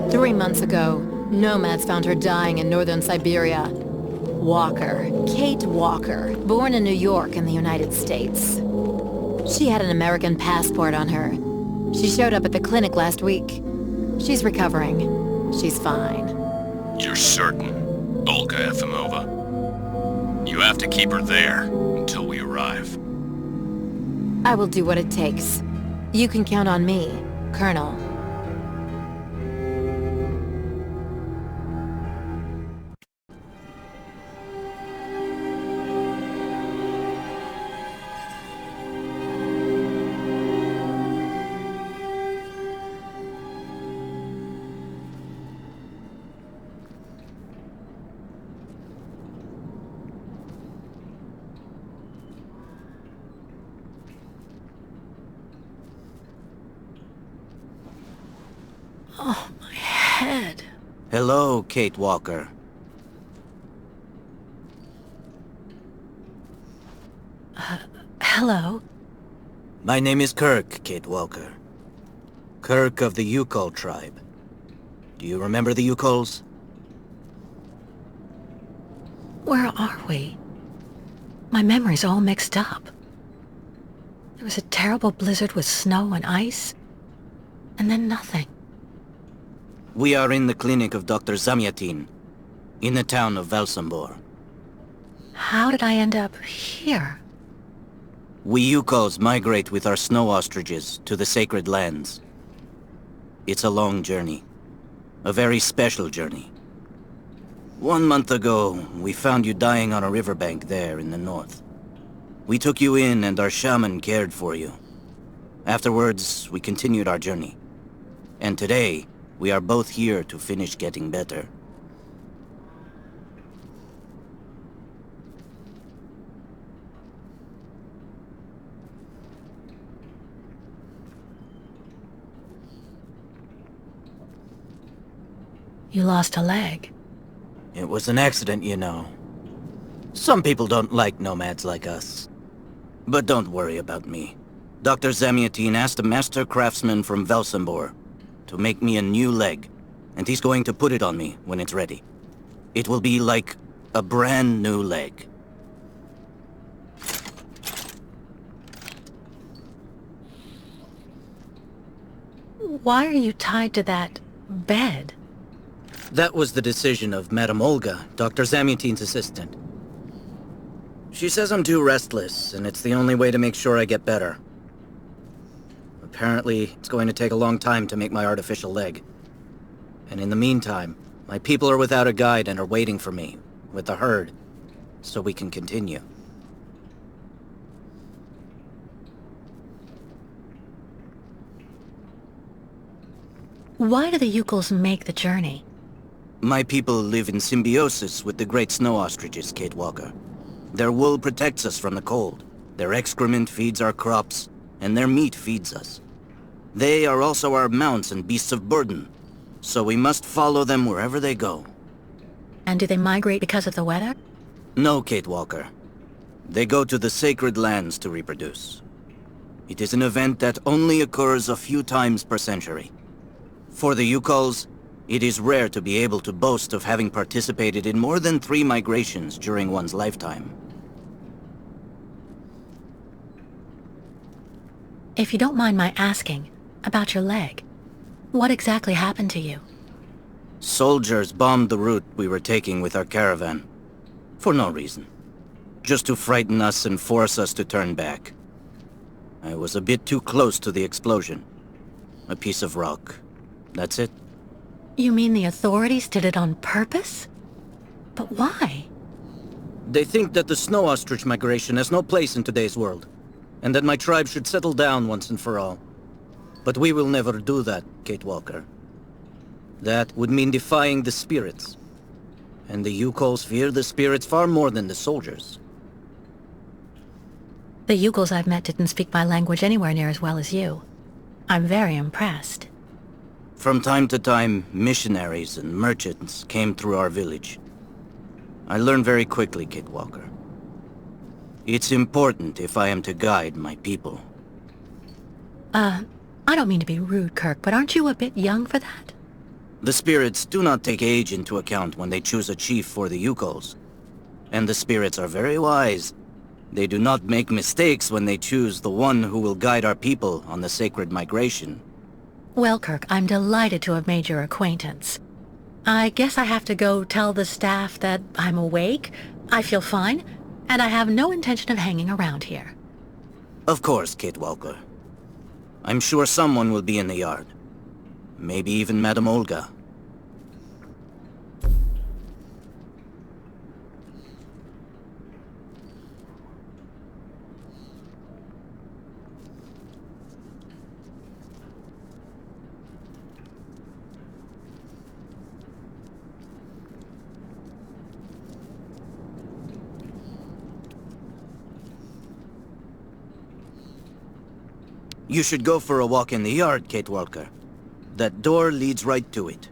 3 months ago, nomads found her dying in northern Syberia. Walker, Kate Walker, born in New York in the United States. She had an American passport on her. She showed up at the clinic last week. She's recovering. She's fine. You're certain, Olga Efimova? You have to keep her there until we arrive. I will do what it takes. You can count on me, Colonel. Oh, my head. Hello, Kate Walker. Hello? My name is Kirk, Kate Walker. Kirk of the Yukol tribe. Do you remember the Yukols? Where are we? My memory's all mixed up. There was a terrible blizzard with snow and ice, and then nothing. We are in the clinic of Dr. Zamyatin, in the town of Valsambor. How did I end up here? We Yukols migrate with our snow ostriches to the sacred lands. It's a long journey. A very special journey. 1 month ago, we found you dying on a riverbank there in the north. We took you in and our shaman cared for you. Afterwards, we continued our journey. And today, we are both here to finish getting better. You lost a leg. It was an accident, you know. Some people don't like nomads like us. But don't worry about me. Dr. Zamyatin asked a master craftsman from Valsambor to make me a new leg, and he's going to put it on me when it's ready. It will be like a brand new leg. Why are you tied to that bed? That was the decision of Madame Olga, Dr. Zamyatin's assistant. She says I'm too restless, and it's the only way to make sure I get better. Apparently, it's going to take a long time to make my artificial leg. And in the meantime, my people are without a guide and are waiting for me, with the herd, so we can continue. Why do the Yukols make the journey? My people live in symbiosis with the great snow ostriches, Kate Walker. Their wool protects us from the cold, their excrement feeds our crops, and their meat feeds us. They are also our mounts and beasts of burden, so we must follow them wherever they go. And do they migrate because of the weather? No, Kate Walker. They go to the sacred lands to reproduce. It is an event that only occurs a few times per century. For the Yukols, it is rare to be able to boast of having participated in more than 3 migrations during one's lifetime. If you don't mind my asking, about your leg, what exactly happened to you? Soldiers bombed the route we were taking with our caravan. For no reason. Just to frighten us and force us to turn back. I was a bit too close to the explosion. A piece of rock. That's it. You mean the authorities did it on purpose? But why? They think that the snow ostrich migration has no place in today's world, and that my tribe should settle down once and for all. But we will never do that, Kate Walker. That would mean defying the spirits. And the Yukols fear the spirits far more than the soldiers. The Yukols I've met didn't speak my language anywhere near as well as you. I'm very impressed. From time to time, missionaries and merchants came through our village. I learned very quickly, Kate Walker. It's important if I am to guide my people. I don't mean to be rude, Kirk, but aren't you a bit young for that? The spirits do not take age into account when they choose a chief for the Yukos. And the spirits are very wise. They do not make mistakes when they choose the one who will guide our people on the sacred migration. Well, Kirk, I'm delighted to have made your acquaintance. I guess I have to go tell the staff that I'm awake, I feel fine, and I have no intention of hanging around here. Of course, Kate Walker. I'm sure someone will be in the yard. Maybe even Madame Olga. You should go for a walk in the yard, Kate Walker. That door leads right to it.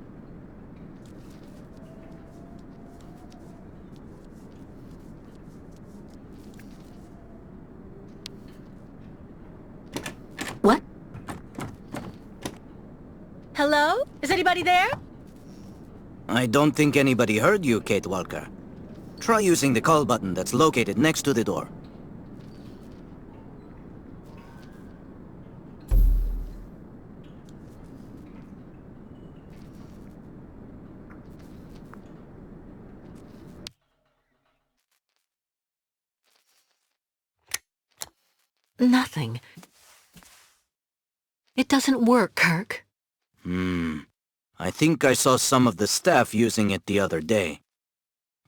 What? Hello? Is anybody there? I don't think anybody heard you, Kate Walker. Try using the call button that's located next to the door. Nothing. It doesn't work, Kirk. I think I saw some of the staff using it the other day.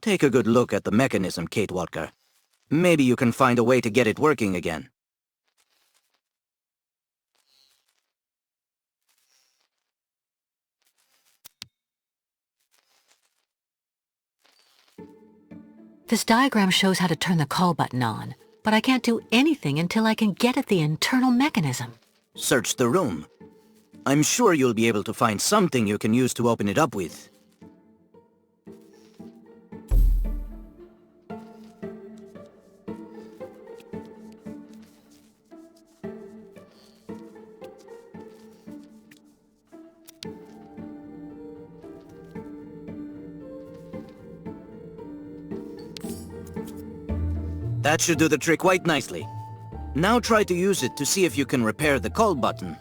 Take a good look at the mechanism, Kate Walker. Maybe you can find a way to get it working again. This diagram shows how to turn the call button on, but I can't do anything until I can get at the internal mechanism. Search the room. I'm sure you'll be able to find something you can use to open it up with. That should do the trick quite nicely. Now try to use it to see if you can repair the call button.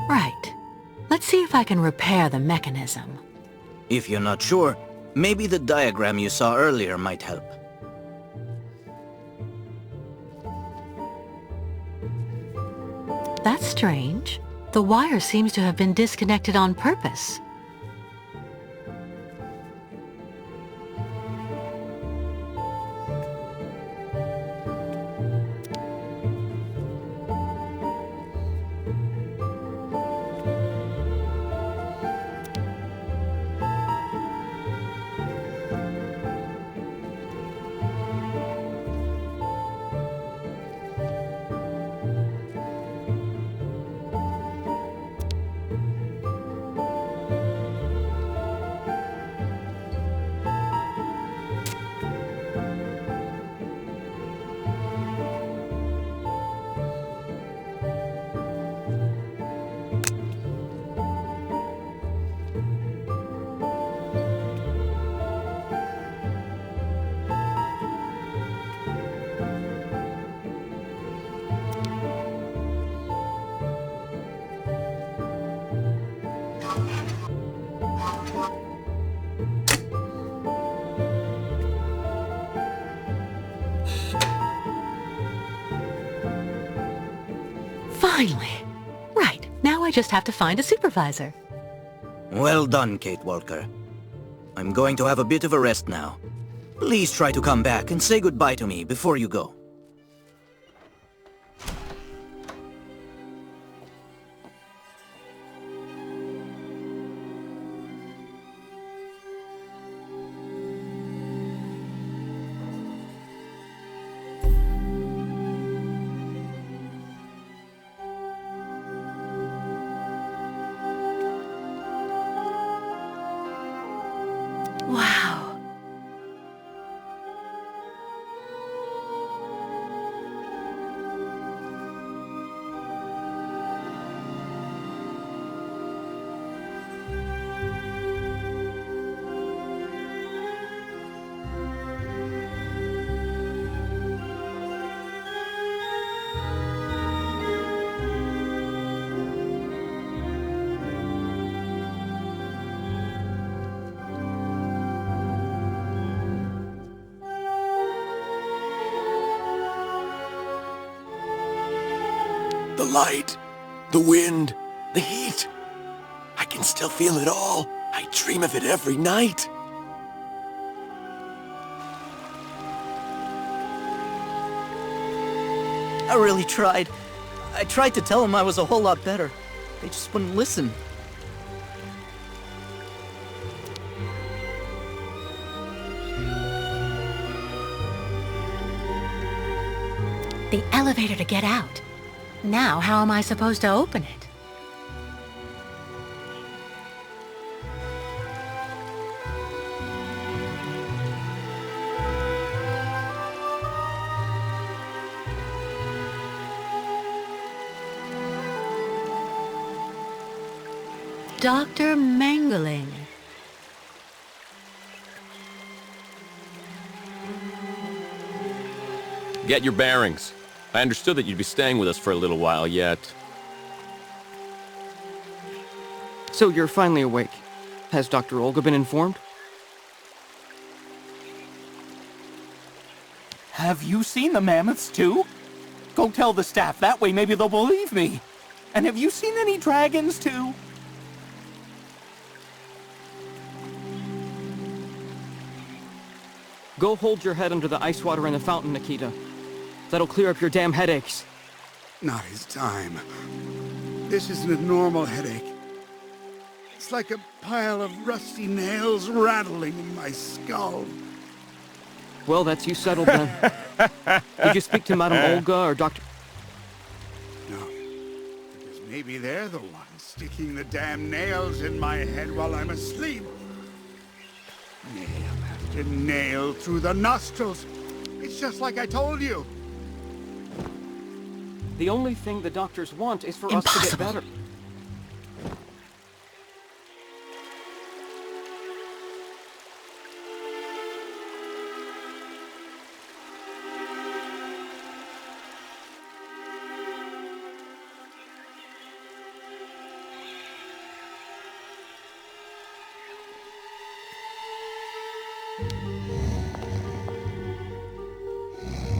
Right. Let's see if I can repair the mechanism. If you're not sure, maybe the diagram you saw earlier might help. That's strange. The wire seems to have been disconnected on purpose. Finally! Right, now I just have to find a supervisor. Well done, Kate Walker. I'm going to have a bit of a rest now. Please try to come back and say goodbye to me before you go. Wow. The light, the wind, the heat. I can still feel it all. I dream of it every night. I really tried. I tried to tell them I was a whole lot better. They just wouldn't listen. The elevator to get out. Now, how am I supposed to open it? Dr. Mangling. Get your bearings. I understood that you'd be staying with us for a little while yet. So you're finally awake. Has Dr. Olga been informed? Have you seen the mammoths too? Go tell the staff, that way maybe they'll believe me. And have you seen any dragons too? Go hold your head under the ice water in the fountain, Nikita. That'll clear up your damn headaches. Not his time. This isn't a normal headache. It's like a pile of rusty nails rattling in my skull. Well, that's you settled then. Did you speak to Madame Olga or Dr. No. Because maybe they're the ones sticking the damn nails in my head while I'm asleep. Nail after nail through the nostrils. It's just like I told you. The only thing the doctors want is for us to get better.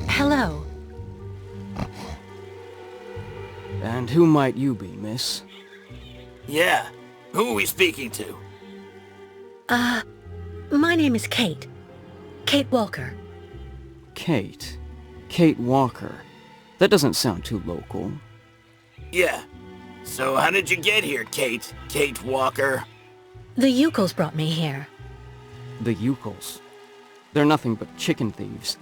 Hello. And who might you be, miss? Yeah. Who are we speaking to? My name is Kate. Kate Walker. Kate. Kate Walker. That doesn't sound too local. Yeah. So how did you get here, Kate? Kate Walker? The Yukos brought me here. The Yukos. They're nothing but chicken thieves.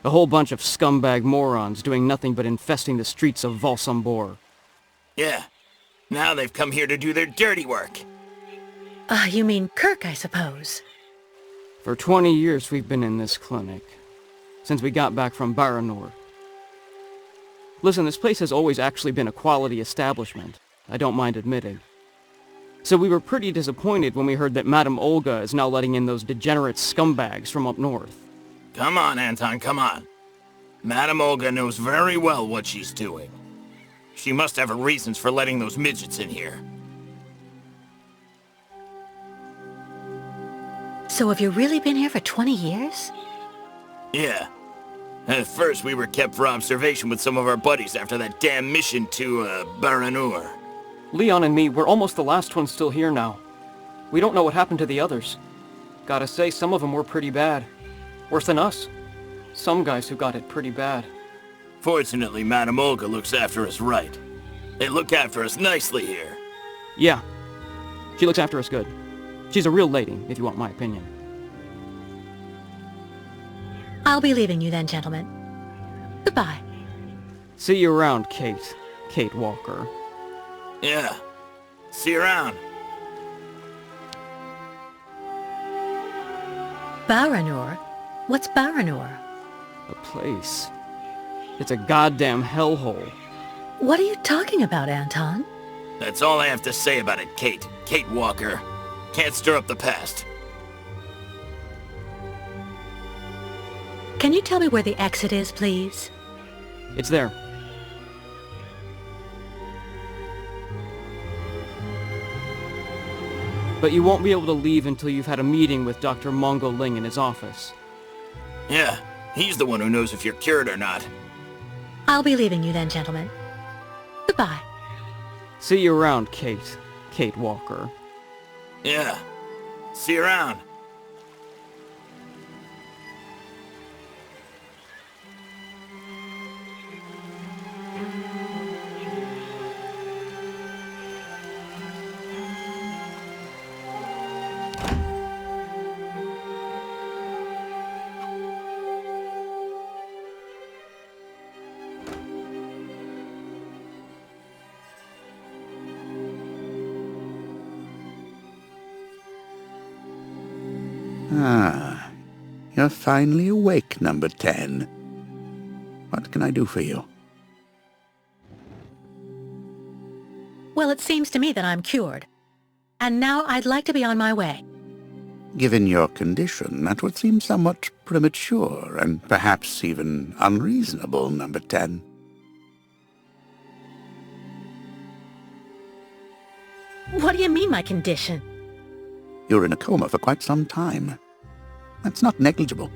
A whole bunch of scumbag morons doing nothing but infesting the streets of Valsambor. Yeah. Now they've come here to do their dirty work. You mean Kirk, I suppose. For 20 years we've been in this clinic. Since we got back from Baranor. Listen, this place has always actually been a quality establishment. I don't mind admitting. So we were pretty disappointed when we heard that Madame Olga is now letting in those degenerate scumbags from up north. Come on, Anton, come on. Madame Olga knows very well what she's doing. She must have her reasons for letting those midgets in here. So have you really been here for 20 years? Yeah. At first, we were kept for observation with some of our buddies after that damn mission to, Baranur. Leon and me, we're almost the last ones still here now. We don't know what happened to the others. Gotta say, some of them were pretty bad. Worse than us. Some guys who got it pretty bad. Fortunately, Madame Olga looks after us right. They look after us nicely here. Yeah. She looks after us good. She's a real lady, if you want my opinion. I'll be leaving you then, gentlemen. Goodbye. See you around, Kate. Kate Walker. Yeah. See you around. Baranur? What's Baranur? A place. It's a goddamn hellhole. What are you talking about, Anton? That's all I have to say about it, Kate. Kate Walker. Can't stir up the past. Can you tell me where the exit is, please? It's there. But you won't be able to leave until you've had a meeting with Dr. Mongo Ling in his office. Yeah, he's the one who knows if you're cured or not. I'll be leaving you then, gentlemen. Goodbye. See you around, Kate. Kate Walker. Yeah. See you around. Ah, you're finally awake, number 10. What can I do for you? Well, it seems to me that I'm cured. And now I'd like to be on my way. Given your condition, that would seem somewhat premature and perhaps even unreasonable, number 10. What do you mean, my condition? You're in a coma for quite some time. That's not negligible.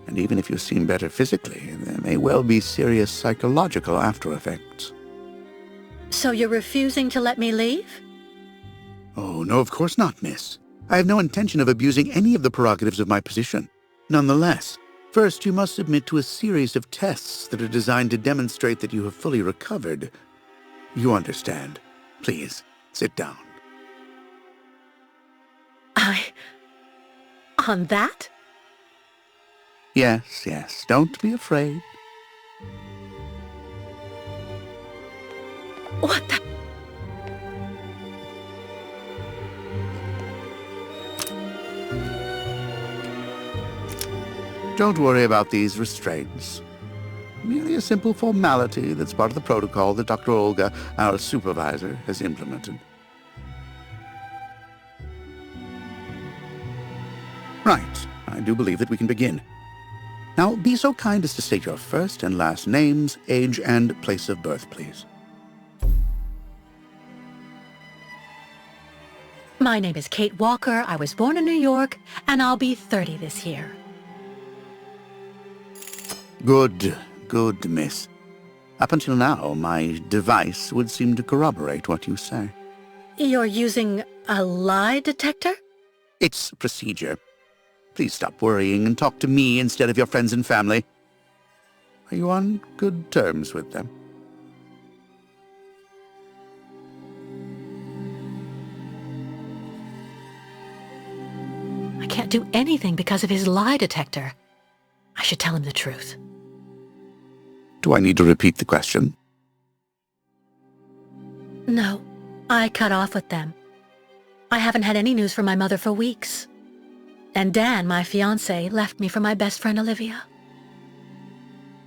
And even if you seem better physically, there may well be serious psychological after effects. So you're refusing to let me leave? Oh, no, of course not, miss. I have no intention of abusing any of the prerogatives of my position. Nonetheless, first you must submit to a series of tests that are designed to demonstrate that you have fully recovered. You understand. Please, sit down. On that? Yes, yes, don't be afraid. What the... Don't worry about these restraints. Merely a simple formality that's part of the protocol that Dr. Olga, our supervisor, has implemented. Right. I do believe that we can begin. Now, be so kind as to state your first and last names, age, and place of birth, please. My name is Kate Walker. I was born in New York, and I'll be 30 this year. Good, good, miss. Up until now, my device would seem to corroborate what you say. You're using a lie detector? It's procedure. Please stop worrying and talk to me instead of your friends and family. Are you on good terms with them? I can't do anything because of his lie detector. I should tell him the truth. Do I need to repeat the question? No, I cut off with them. I haven't had any news from my mother for weeks. And Dan, my fiancé, left me for my best friend Olivia.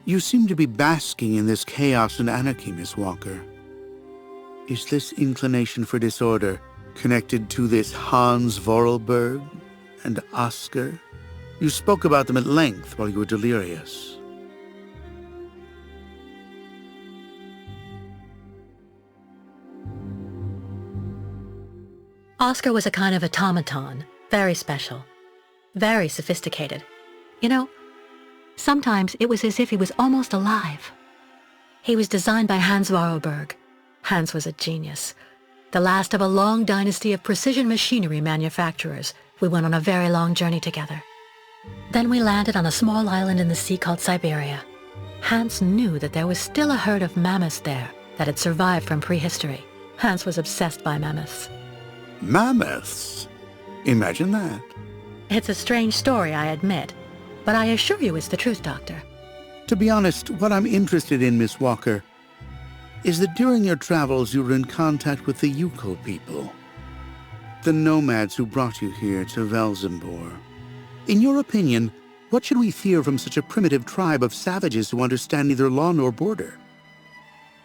You seem to be basking in this chaos and anarchy, Miss Walker. Is this inclination for disorder connected to this Hans Vorarlberg and Oscar? You spoke about them at length while you were delirious. Oscar was a kind of automaton, very special. Very sophisticated. You know, sometimes it was as if he was almost alive. He was designed by Hans Vorarlberg. Hans was a genius. the last of a long dynasty of precision machinery manufacturers. We went on a very long journey together. Then we landed on a small island in the sea called Syberia. Hans knew that there was still a herd of mammoths there that had survived from prehistory. Hans was obsessed by mammoths. Mammoths? Imagine that. It's a strange story, I admit, but I assure you it's the truth, Doctor. To be honest, what I'm interested in, Miss Walker, is that during your travels you were in contact with the Yukon people, the nomads who brought you here to Velzembor. In your opinion, what should we fear from such a primitive tribe of savages who understand neither law nor border,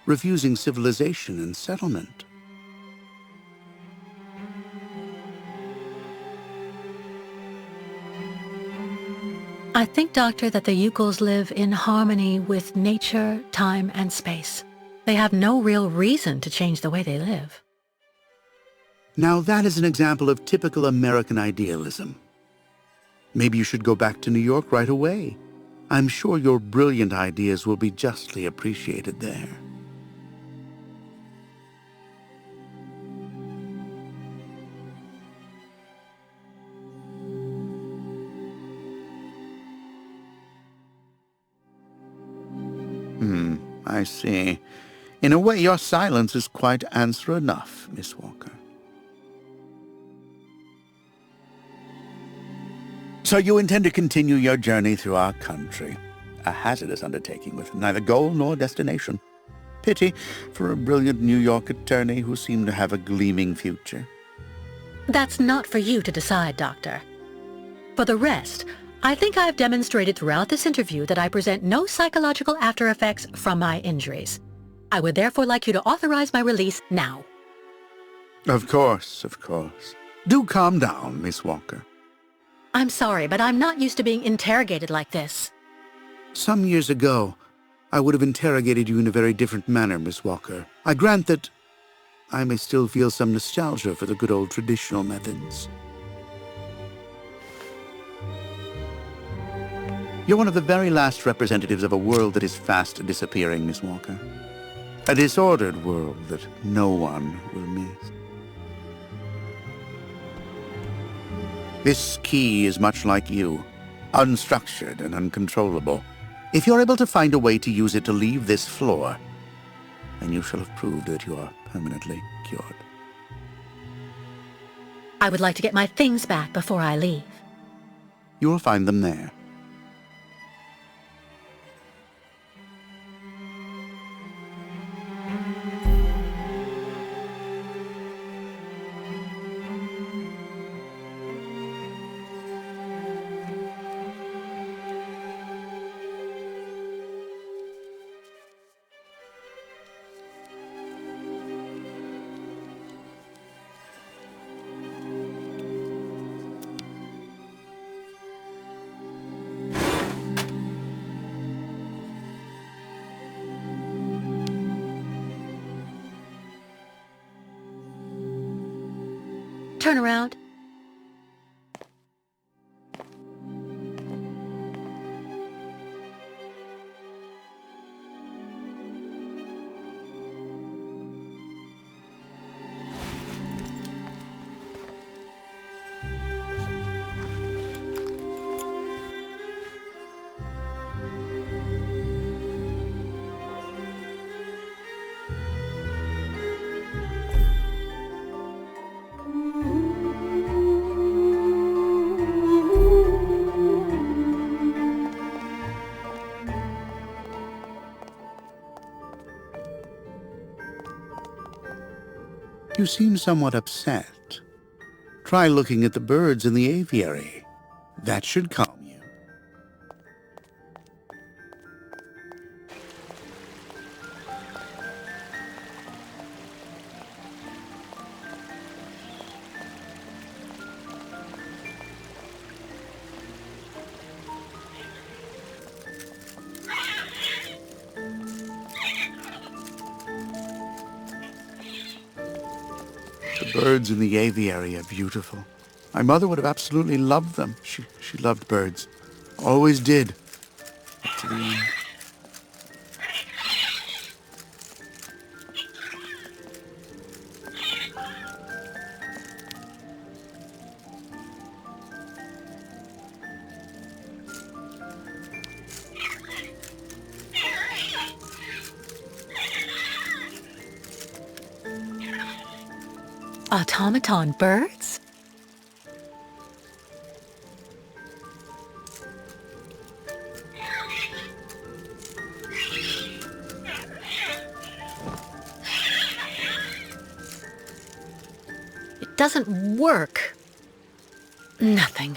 refusing civilization and settlement? I think, Doctor, that the Yukols live in harmony with nature, time, and space. They have no real reason to change the way they live. Now that is an example of typical American idealism. Maybe you should go back to New York right away. I'm sure your brilliant ideas will be justly appreciated there. I see. In a way, your silence is quite answer enough, Miss Walker. So you intend to continue your journey through our country. A hazardous undertaking with neither goal nor destination. Pity for a brilliant New York attorney who seemed to have a gleaming future. That's not for you to decide, Doctor. For the rest, I think I've demonstrated throughout this interview that I present no psychological after effects from my injuries. I would therefore like you to authorize my release now. Of course, of course. Do calm down, Miss Walker. I'm sorry, but I'm not used to being interrogated like this. Some years ago, I would have interrogated you in a very different manner, Miss Walker. I grant that I may still feel some nostalgia for the good old traditional methods. You're one of the very last representatives of a world that is fast disappearing, Miss Walker. A disordered world that no one will miss. This key is much like you, unstructured and uncontrollable. If you're able to find a way to use it to leave this floor, then you shall have proved that you are permanently cured. I would like to get my things back before I leave. You will find them there. Turn around. You seem somewhat upset. Try looking at the birds in the aviary. That should calm you. The birds in the aviary are beautiful. My mother would have absolutely loved them. She loved birds. Always did. Up to the end. Automaton birds? It doesn't work. Nothing.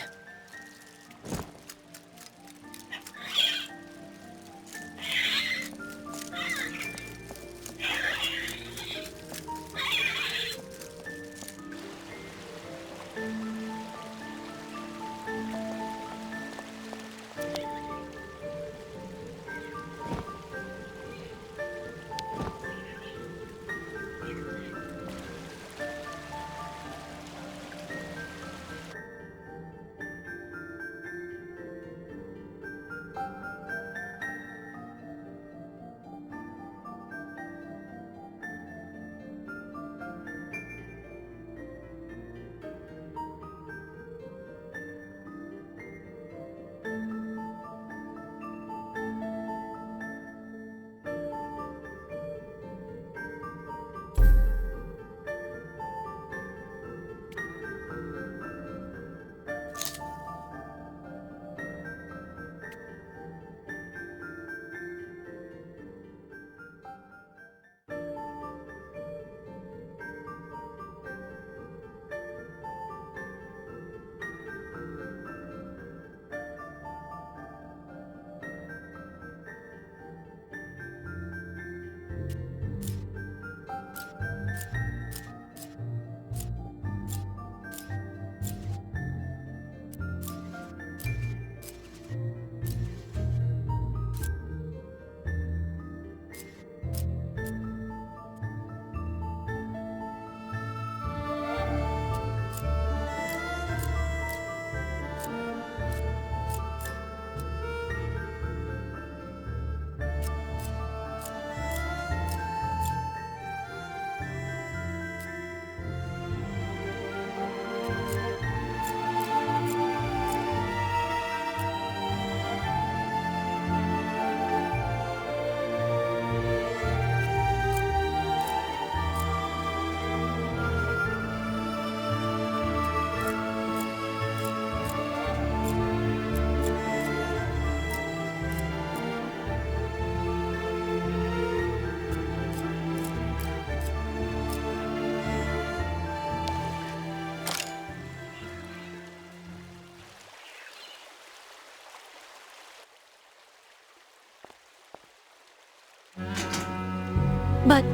But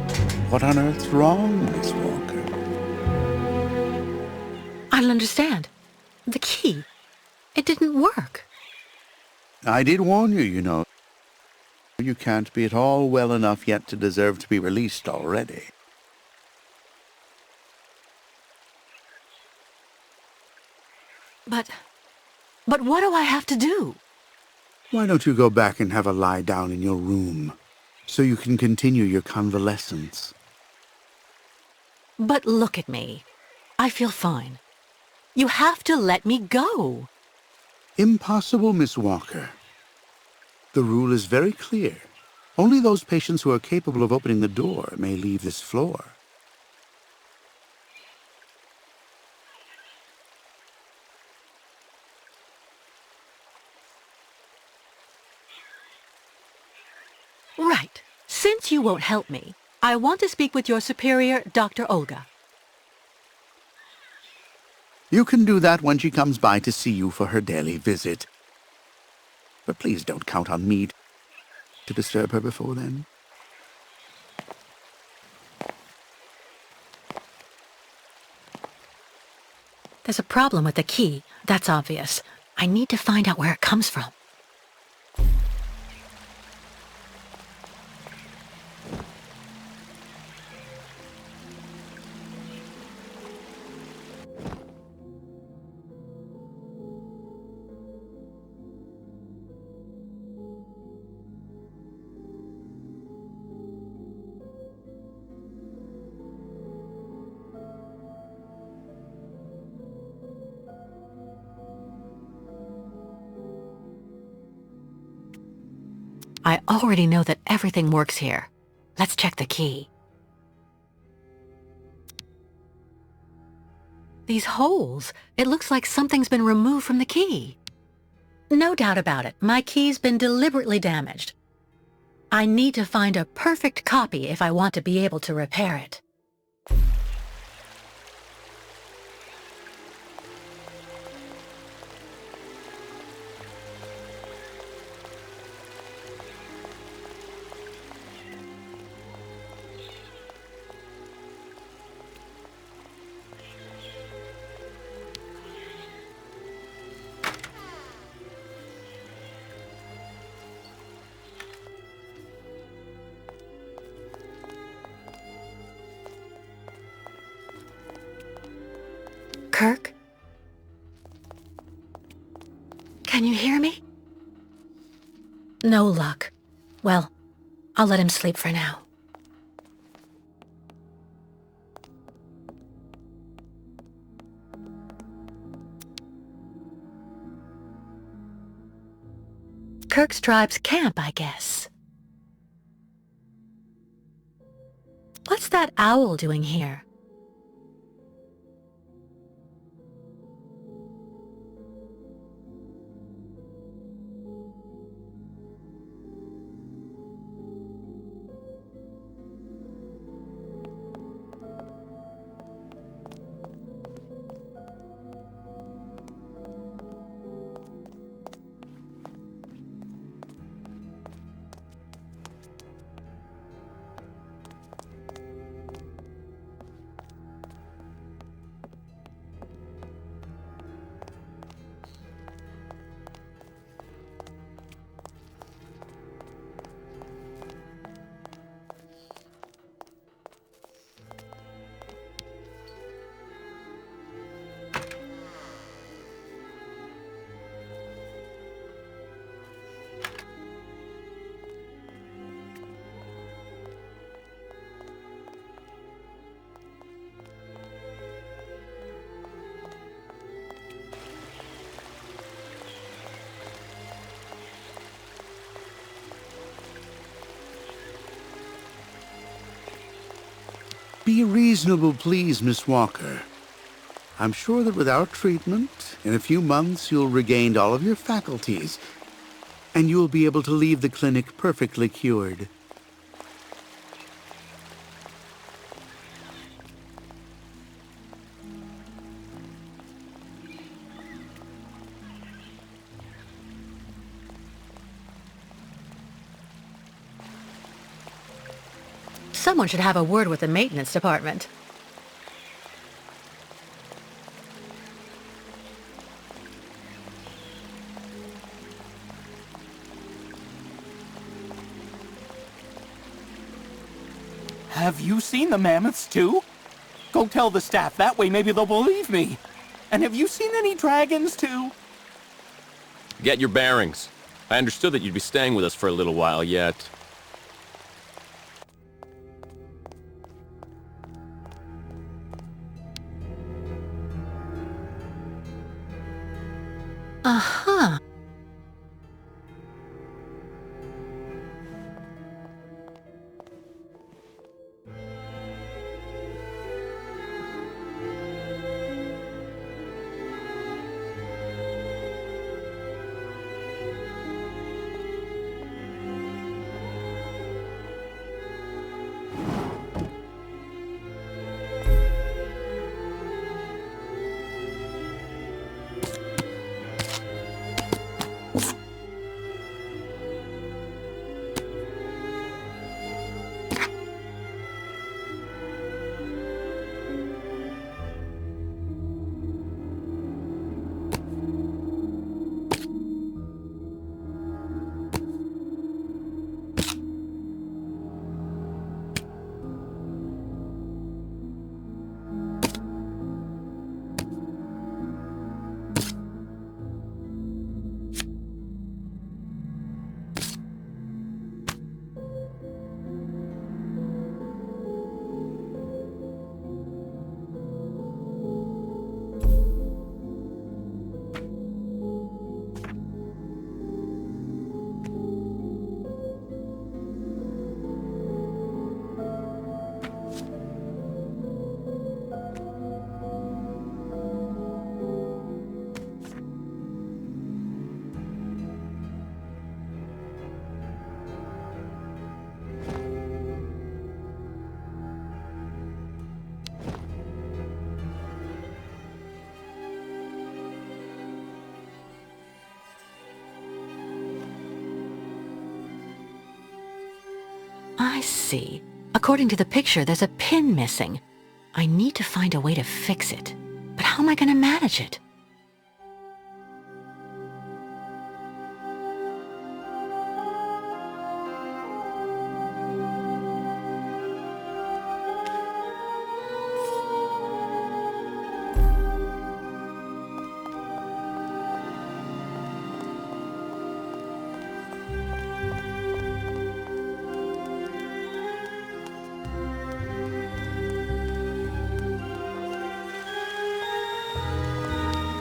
What on earth's wrong, Miss Walker? I don't understand. The key. It didn't work. I did warn you, you know. You can't be at all well enough yet to deserve to be released already. But what do I have to do? Why don't you go back and have a lie down in your room, so you can continue your convalescence? But look at me. I feel fine. You have to let me go. Impossible, Miss Walker. The rule is very clear. Only those patients who are capable of opening the door may leave this floor. Right. Since you won't help me, I want to speak with your superior, Dr. Olga. You can do that when she comes by to see you for her daily visit. But please don't count on me to disturb her before then. There's a problem with the key. That's obvious. I need to find out where it comes from. I already know that everything works here. Let's check the key. These holes. It looks like something's been removed from the key. No doubt about it. My key's been deliberately damaged. I need to find a perfect copy if I want to be able to repair it. Kirk? Can you hear me? No luck. Well, I'll let him sleep for now. Kirk's tribe's camp, I guess. What's that owl doing here? Be reasonable, please, Miss Walker. I'm sure that with our treatment, in a few months you'll regain all of your faculties, and you'll be able to leave the clinic perfectly cured. Someone should have a word with the maintenance department. Have you seen the mammoths too? Go tell the staff, that way maybe they'll believe me. And have you seen any dragons too? Get your bearings. I understood that you'd be staying with us for a little while yet. Uh-huh. I see. According to the picture, there's a pin missing. I need to find a way to fix it. But how am I going to manage it?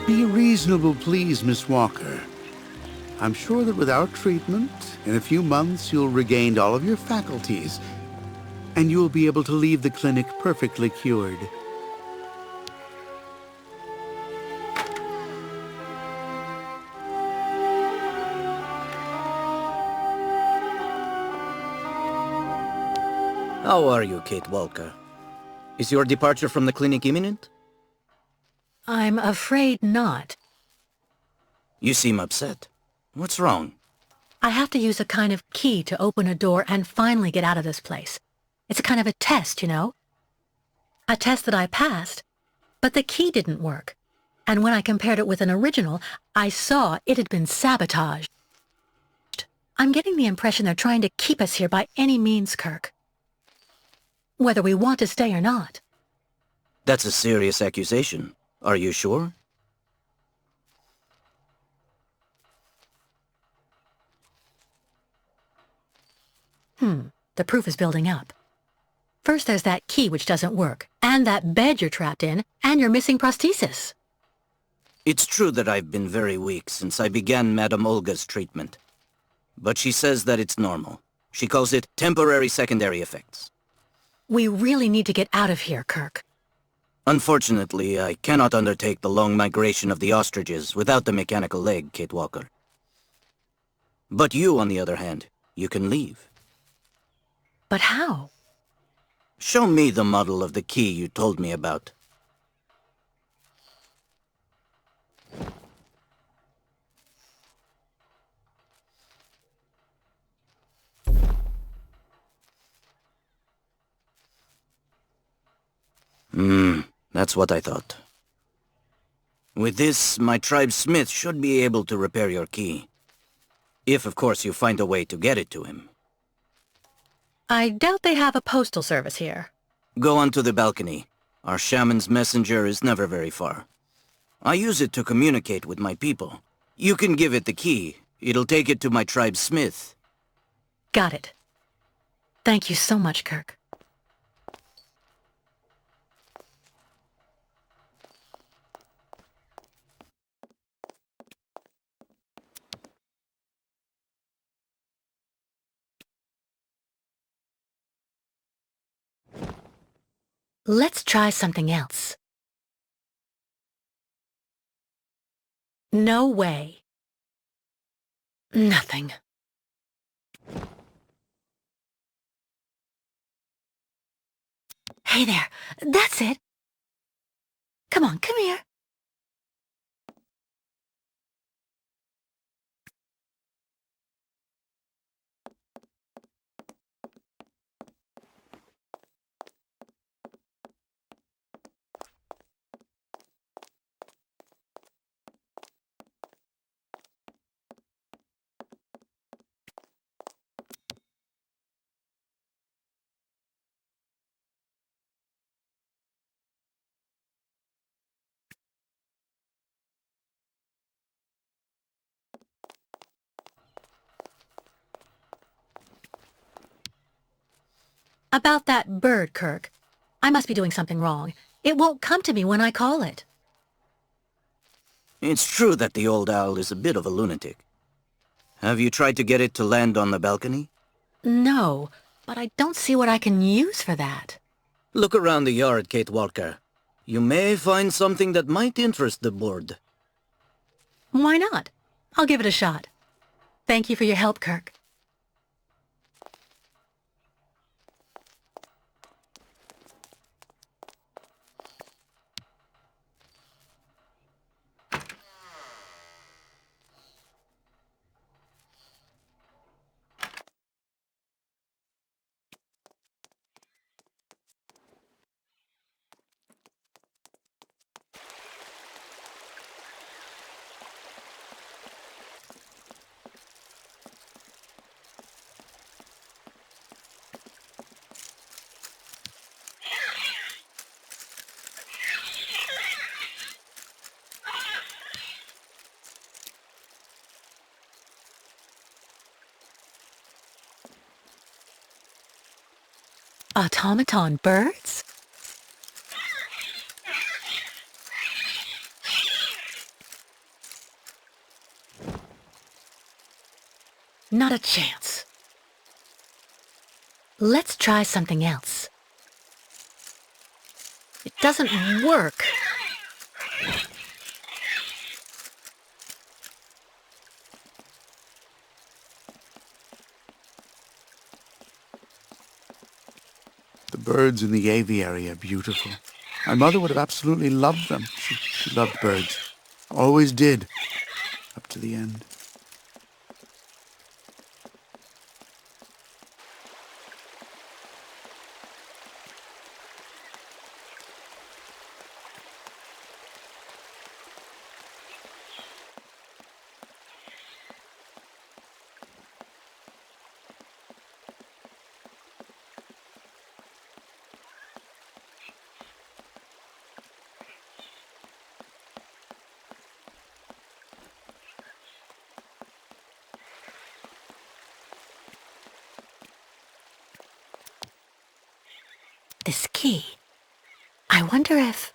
Be reasonable, please, Miss Walker. I'm sure that with our treatment, in a few months you'll regain all of your faculties, and you'll be able to leave the clinic perfectly cured. How are you, Kate Walker? Is your departure from the clinic imminent? I'm afraid not. You seem upset. What's wrong? I have to use a kind of key to open a door and finally get out of this place. It's a kind of a test, you know? A test that I passed, but the key didn't work. And when I compared it with an original, I saw it had been sabotaged. I'm getting the impression they're trying to keep us here by any means, Kirk. Whether we want to stay or not. That's a serious accusation. Are you sure? The proof is building up. First there's that key which doesn't work, and that bed you're trapped in, and your missing prosthesis. It's true that I've been very weak since I began Madame Olga's treatment. But she says that it's normal. She calls it temporary secondary effects. We really need to get out of here, Kirk. Unfortunately, I cannot undertake the long migration of the ostriches without the mechanical leg, Kate Walker. But you, on the other hand, you can leave. But how? Show me the model of the key you told me about. That's what I thought. With this, my tribe's smith should be able to repair your key. If, of course, you find a way to get it to him. I doubt they have a postal service here. Go onto the balcony. Our shaman's messenger is never very far. I use it to communicate with my people. You can give it the key. It'll take it to my tribe's smith. Got it. Thank you so much, Kirk. Let's try something else. No way. Nothing. Hey there, that's it. Come on, come here. About that bird, Kirk. I must be doing something wrong. It won't come to me when I call it. It's true that the old owl is a bit of a lunatic. Have you tried to get it to land on the balcony? No, but I don't see what I can use for that. Look around the yard, Kate Walker. You may find something that might interest the board. Why not? I'll give it a shot. Thank you for your help, Kirk. Automaton birds? Not a chance. Let's try something else. It doesn't work. The birds in the aviary are beautiful. My mother would have absolutely loved them. She loved birds. Always did. Up to the end. This key. I wonder if...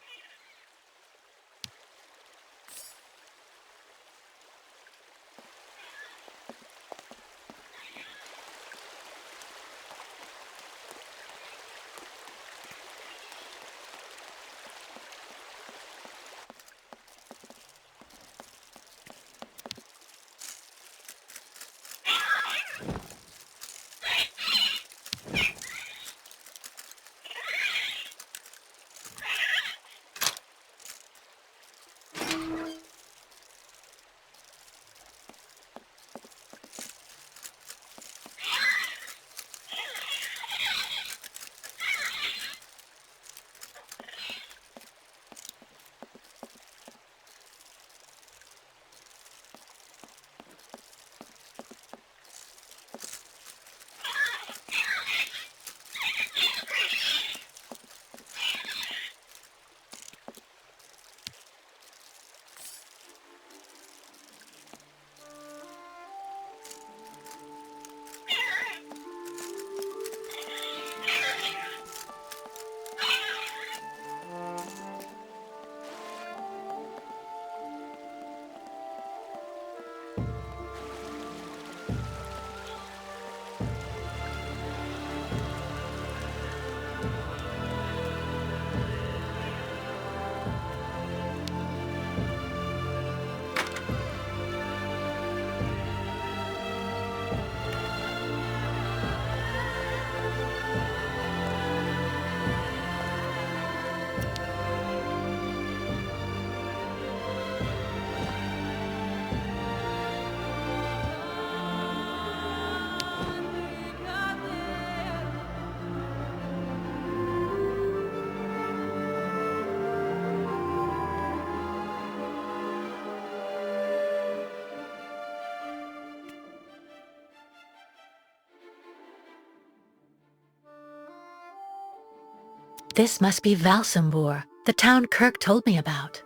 This must be Valsambor, the town Kirk told me about.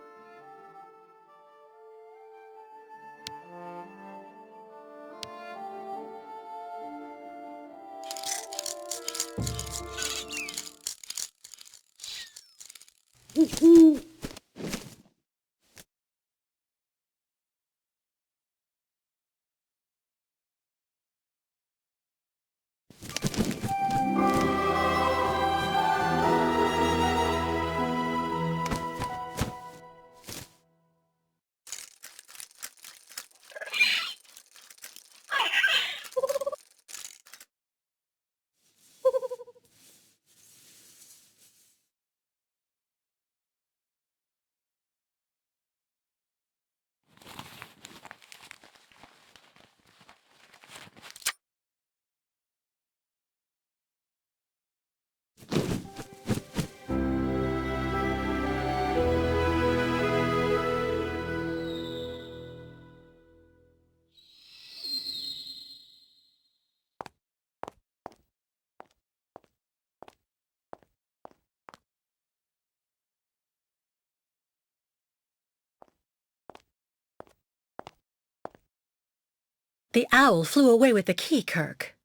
The owl flew away with the key, Kirk.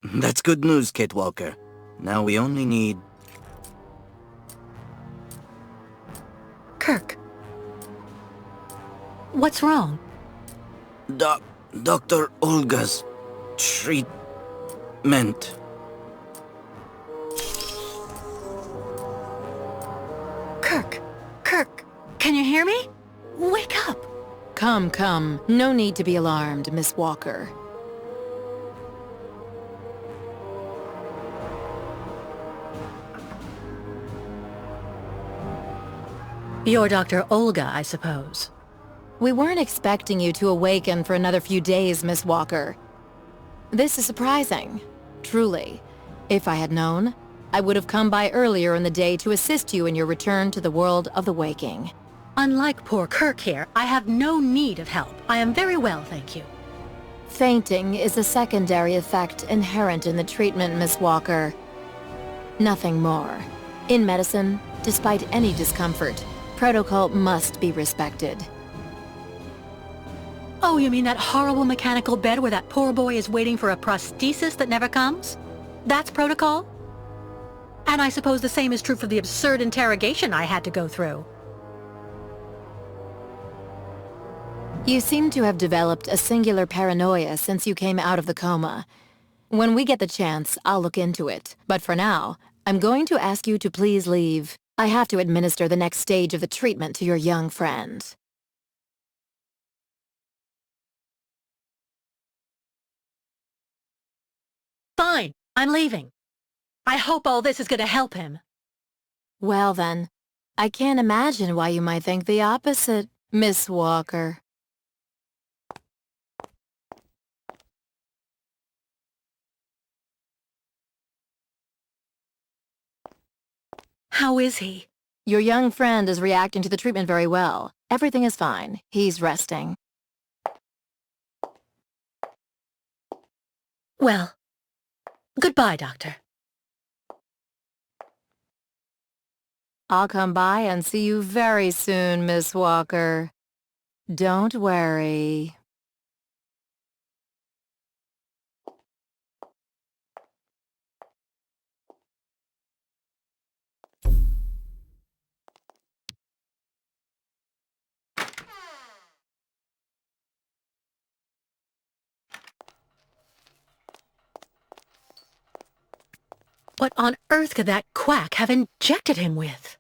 That's good news, Kate Walker. Now we only need... Kirk. What's wrong? Dr. Olga's treatment. Kirk! Kirk! Can you hear me? Wake up! Come, come. No need to be alarmed, Miss Walker. You're Dr. Olga, I suppose. We weren't expecting you to awaken for another few days, Miss Walker. This is surprising. Truly. If I had known, I would have come by earlier in the day to assist you in your return to the world of the waking. Unlike poor Kirk here, I have no need of help. I am very well, thank you. Fainting is a secondary effect inherent in the treatment, Miss Walker. Nothing more. In medicine, despite any discomfort, protocol must be respected. Oh, you mean that horrible mechanical bed where that poor boy is waiting for a prosthesis that never comes? That's protocol? And I suppose the same is true for the absurd interrogation I had to go through. You seem to have developed a singular paranoia since you came out of the coma. When we get the chance, I'll look into it. But for now, I'm going to ask you to please leave. I have to administer the next stage of the treatment to your young friend. Fine, I'm leaving. I hope all this is going to help him. Well then, I can't imagine why you might think the opposite, Miss Walker. How is he? Your young friend is reacting to the treatment very well. Everything is fine. He's resting. Well, goodbye, Doctor. I'll come by and see you very soon, Miss Walker. Don't worry. What on earth could that quack have injected him with?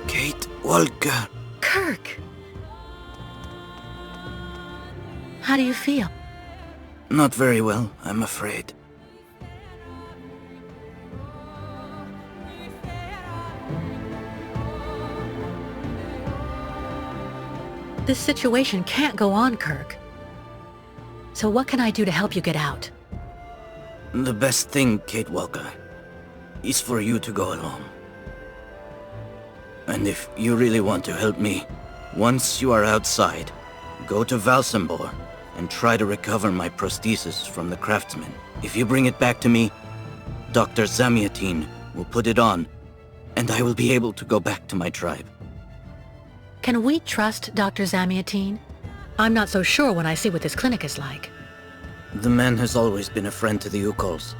Kate Walker. Kirk! How do you feel? Not very well, I'm afraid. This situation can't go on, Kirk. So what can I do to help you get out? The best thing, Kate Walker, is for you to go alone. And if you really want to help me, once you are outside, go to Valsambor and try to recover my prosthesis from the craftsman. If you bring it back to me, Dr. Zamiatin will put it on, and I will be able to go back to my tribe. Can we trust Dr. Zamiatin? I'm not so sure when I see what this clinic is like. The man has always been a friend to the Ukols,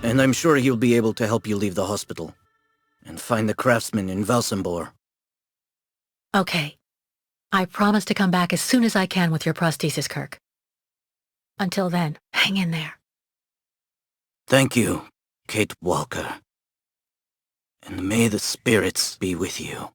and I'm sure he'll be able to help you leave the hospital and find the craftsman in Valsambor. Okay. I promise to come back as soon as I can with your prosthesis, Kirk. Until then, hang in there. Thank you, Kate Walker. And may the spirits be with you.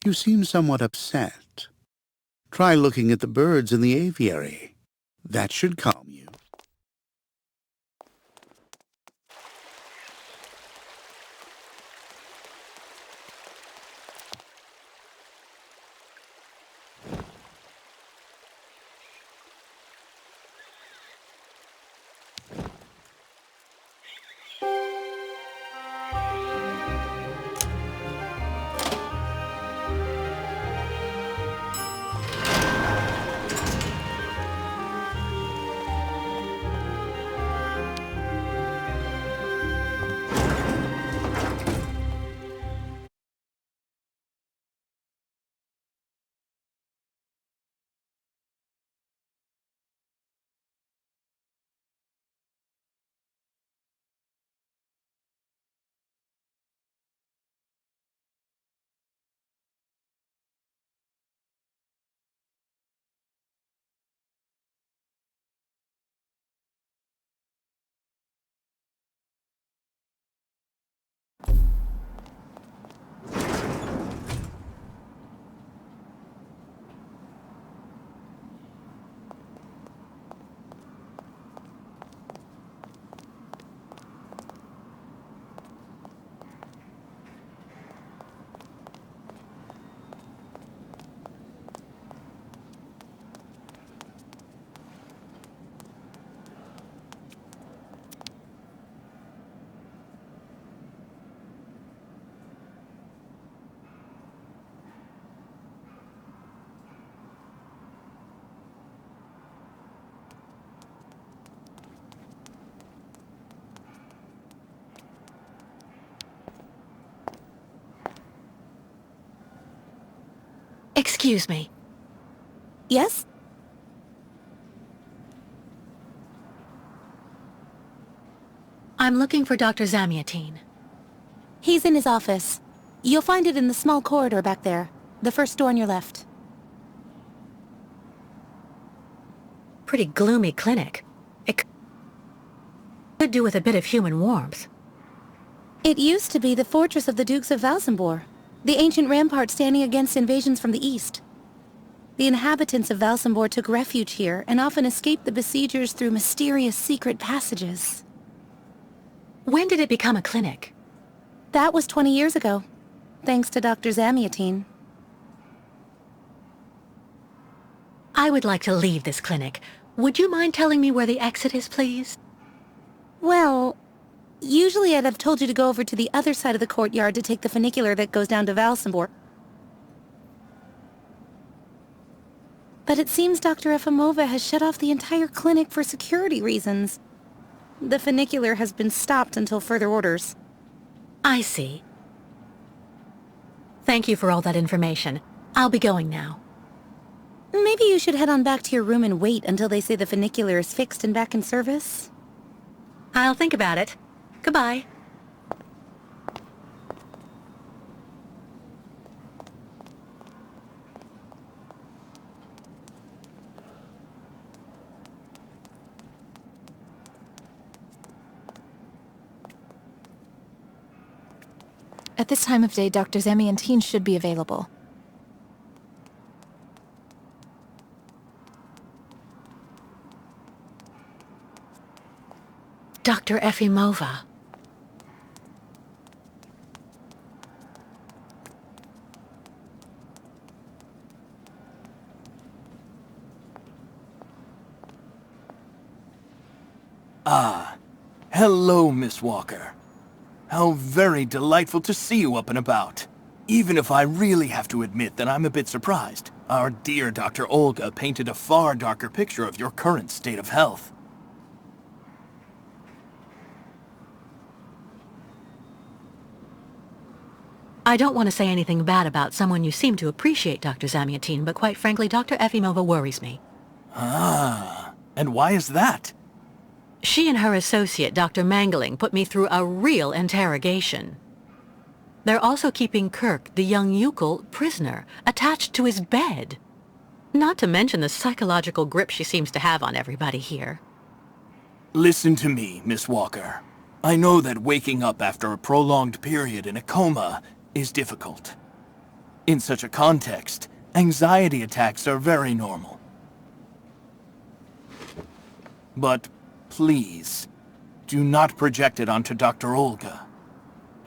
You seem somewhat upset. Try looking at the birds in the aviary. That should calm you. Excuse me. Yes? I'm looking for Dr. Zamiatine. He's in his office. You'll find it in the small corridor back there. The first door on your left. Pretty gloomy clinic. It could do with a bit of human warmth. It used to be the fortress of the Dukes of Valsambor, the ancient rampart standing against invasions from the east. The inhabitants of Valsambor took refuge here and often escaped the besiegers through mysterious secret passages. When did it become a clinic? That was 20 years ago, thanks to Dr. Zamiatine. I would like to leave this clinic. Would you mind telling me where the exit is, please? Well, usually I'd have told you to go over to the other side of the courtyard to take the funicular that goes down to Valsambor. But it seems Dr. Efimova has shut off the entire clinic for security reasons. The funicular has been stopped until further orders. I see. Thank you for all that information. I'll be going now. Maybe you should head on back to your room and wait until they say the funicular is fixed and back in service. I'll think about it. Goodbye. At this time of day, Dr. Zamiatine should be available. Dr. Efimova. Ah, hello, Miss Walker. How very delightful to see you up and about. Even if I really have to admit that I'm a bit surprised. Our dear Dr. Olga painted a far darker picture of your current state of health. I don't want to say anything bad about someone you seem to appreciate, Dr. Zamiatine, but quite frankly, Dr. Efimova worries me. Ah, and why is that? She and her associate, Dr. Mangling, put me through a real interrogation. They're also keeping Kirk, the young Yukol, prisoner, attached to his bed. Not to mention the psychological grip she seems to have on everybody here. Listen to me, Miss Walker. I know that waking up after a prolonged period in a coma is difficult. In such a context, anxiety attacks are very normal. But please, do not project it onto Dr. Olga.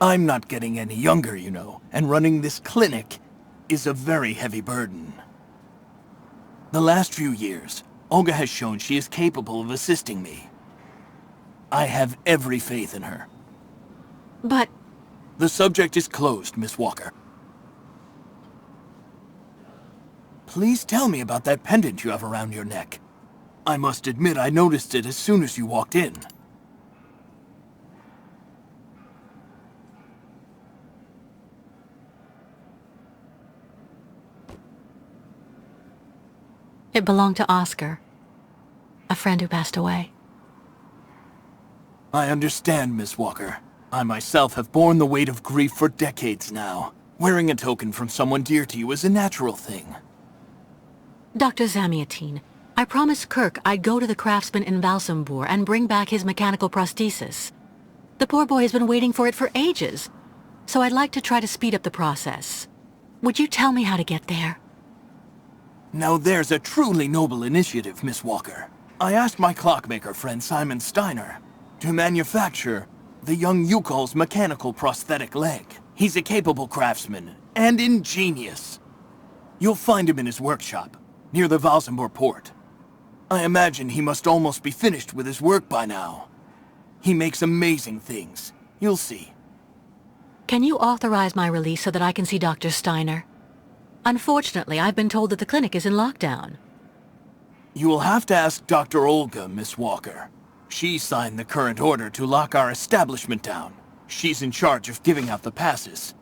I'm not getting any younger, you know, and running this clinic is a very heavy burden. The last few years, Olga has shown she is capable of assisting me. I have every faith in her. But... The subject is closed, Miss Walker. Please tell me about that pendant you have around your neck. I must admit I noticed it as soon as you walked in. It belonged to Oscar, a friend who passed away. I understand, Miss Walker. I myself have borne the weight of grief for decades now. Wearing a token from someone dear to you is a natural thing. Dr. Zamiatine, I promised Kirk I'd go to the craftsman in Valsambur and bring back his mechanical prosthesis. The poor boy has been waiting for it for ages, so I'd like to try to speed up the process. Would you tell me how to get there? Now there's a truly noble initiative, Miss Walker. I asked my clockmaker friend Simon Steiner to manufacture the young Yukol's mechanical prosthetic leg. He's a capable craftsman and ingenious. You'll find him in his workshop, near the Valsambur port. I imagine he must almost be finished with his work by now. He makes amazing things. You'll see. Can you authorize my release so that I can see Dr. Steiner? Unfortunately, I've been told that the clinic is in lockdown. You will have to ask Dr. Olga, Miss Walker. She signed the current order to lock our establishment down. She's in charge of giving out the passes.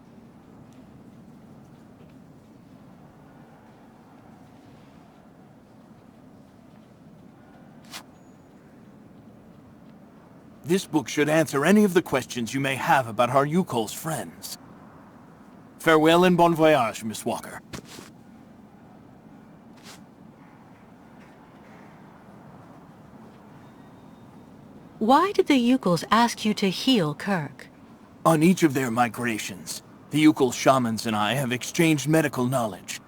This book should answer any of the questions you may have about our Yukol's friends. Farewell and bon voyage, Miss Walker. Why did the Yukols ask you to heal Kirk? On each of their migrations, the Yukol shamans and I have exchanged medical knowledge.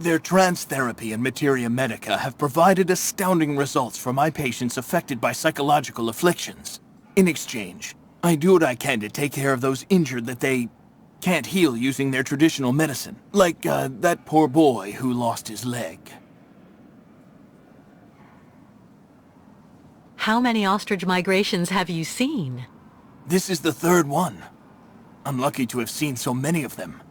Their trance therapy and materia medica have provided astounding results for my patients affected by psychological afflictions. In exchange, I do what I can to take care of those injured that they can't heal using their traditional medicine. Like, that poor boy who lost his leg. How many ostrich migrations have you seen? This is the third one. I'm lucky to have seen so many of them.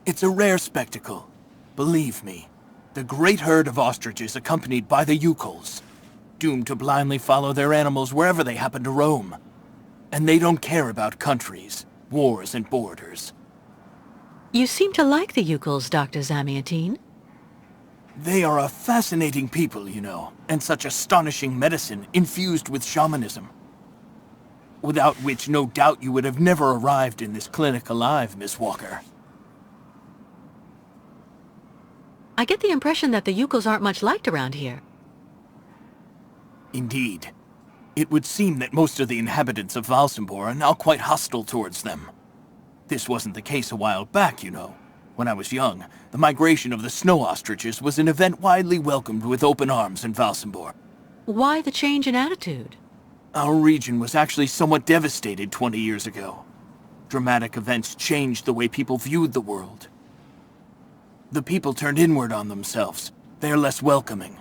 It's a rare spectacle. Believe me, the great herd of ostriches accompanied by the Yukols, doomed to blindly follow their animals wherever they happen to roam. And they don't care about countries, wars, and borders. You seem to like the Yukols, Dr. Zamiatine. They are a fascinating people, you know, and such astonishing medicine infused with shamanism. Without which, no doubt you would have never arrived in this clinic alive, Miss Walker. I get the impression that the Yukols aren't much liked around here. Indeed. It would seem that most of the inhabitants of Valsambur are now quite hostile towards them. This wasn't the case a while back, you know. When I was young, the migration of the snow ostriches was an event widely welcomed with open arms in Valsambur. Why the change in attitude? Our region was actually somewhat devastated 20 years ago. Dramatic events changed the way people viewed the world. The people turned inward on themselves. They are less welcoming.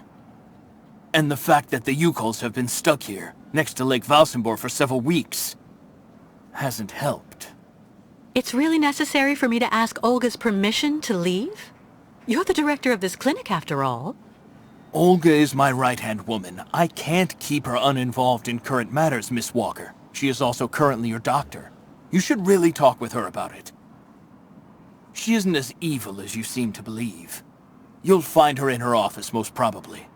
And the fact that the Yukols have been stuck here, next to Lake Valsambur for several weeks, hasn't helped. It's really necessary for me to ask Olga's permission to leave? You're the director of this clinic, after all. Olga is my right-hand woman. I can't keep her uninvolved in current matters, Miss Walker. She is also currently your doctor. You should really talk with her about it. She isn't as evil as you seem to believe. You'll find her in her office, most probably.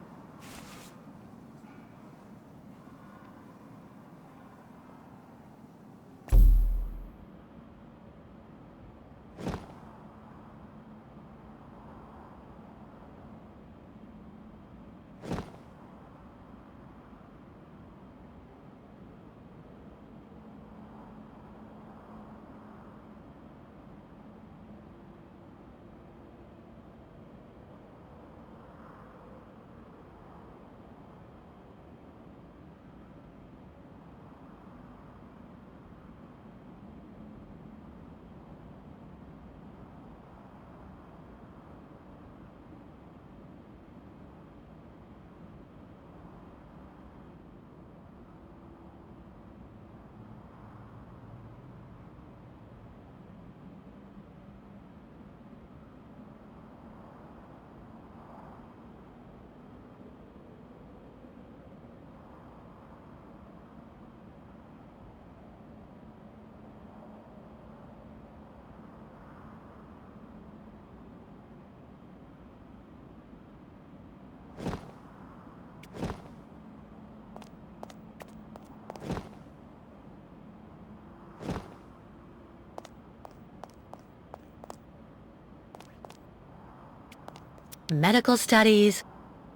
medical studies,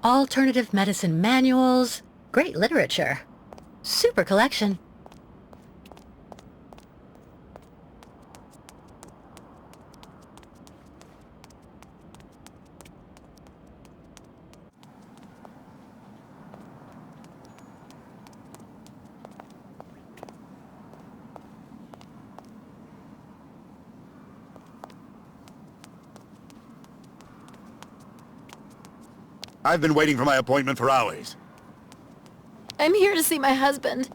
alternative medicine manuals, great literature. Super collection. I've been waiting for my appointment for hours. I'm here to see my husband.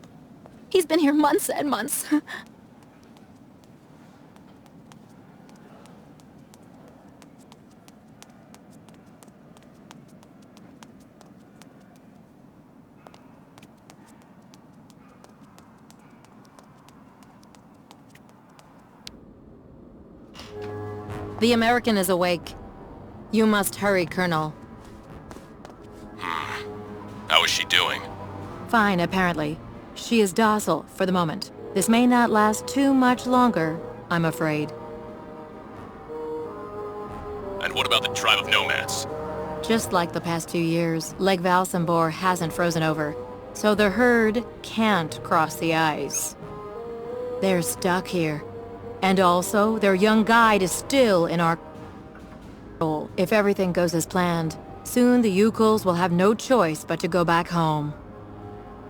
He's been here months and months. The American is awake. You must hurry, Colonel. How is she doing? Fine, apparently. She is docile for the moment. This may not last too much longer, I'm afraid. And what about the tribe of nomads? Just like the past 2 years, Lake Valsambor hasn't frozen over, so the herd can't cross the ice. They're stuck here. And also, their young guide is still in our control. If everything goes as planned, soon the Yukuls will have no choice but to go back home.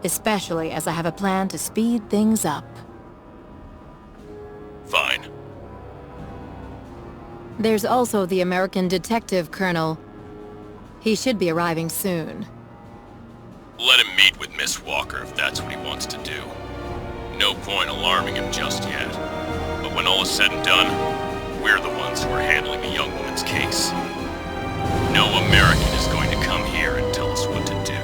Especially as I have a plan to speed things up. Fine. There's also the American detective, Colonel. He should be arriving soon. Let him meet with Miss Walker if that's what he wants to do. No point alarming him just yet. But when all is said and done, we're the ones who are handling the young woman's case. No American is going to come here and tell us what to do.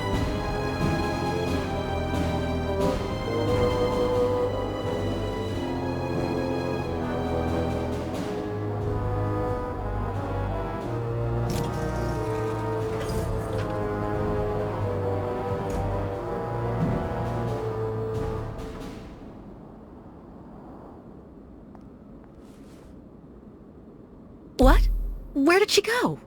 What? Where did she go?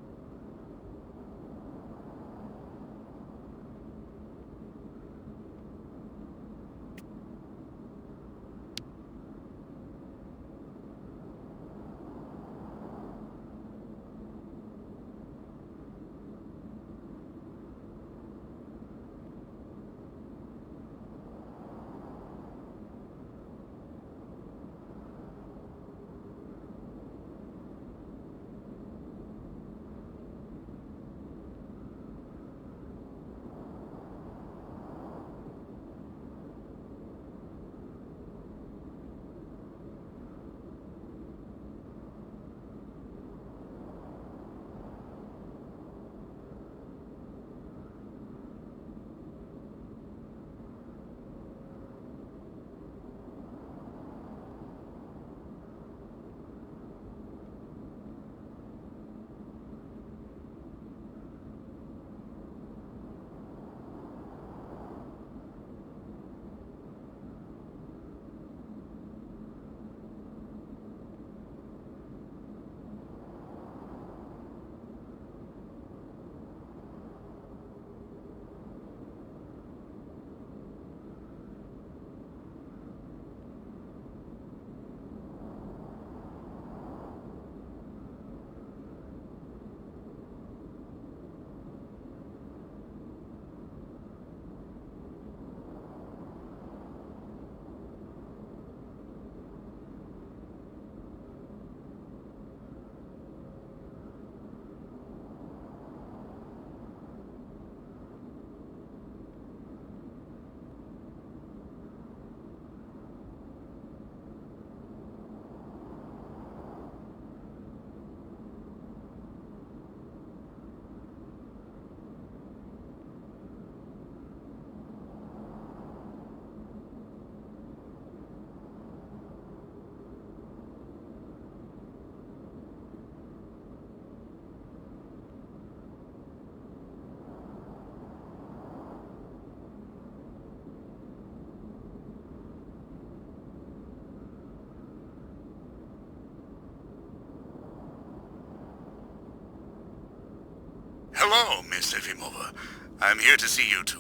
Hello, Miss Efimova. I'm here to see you two.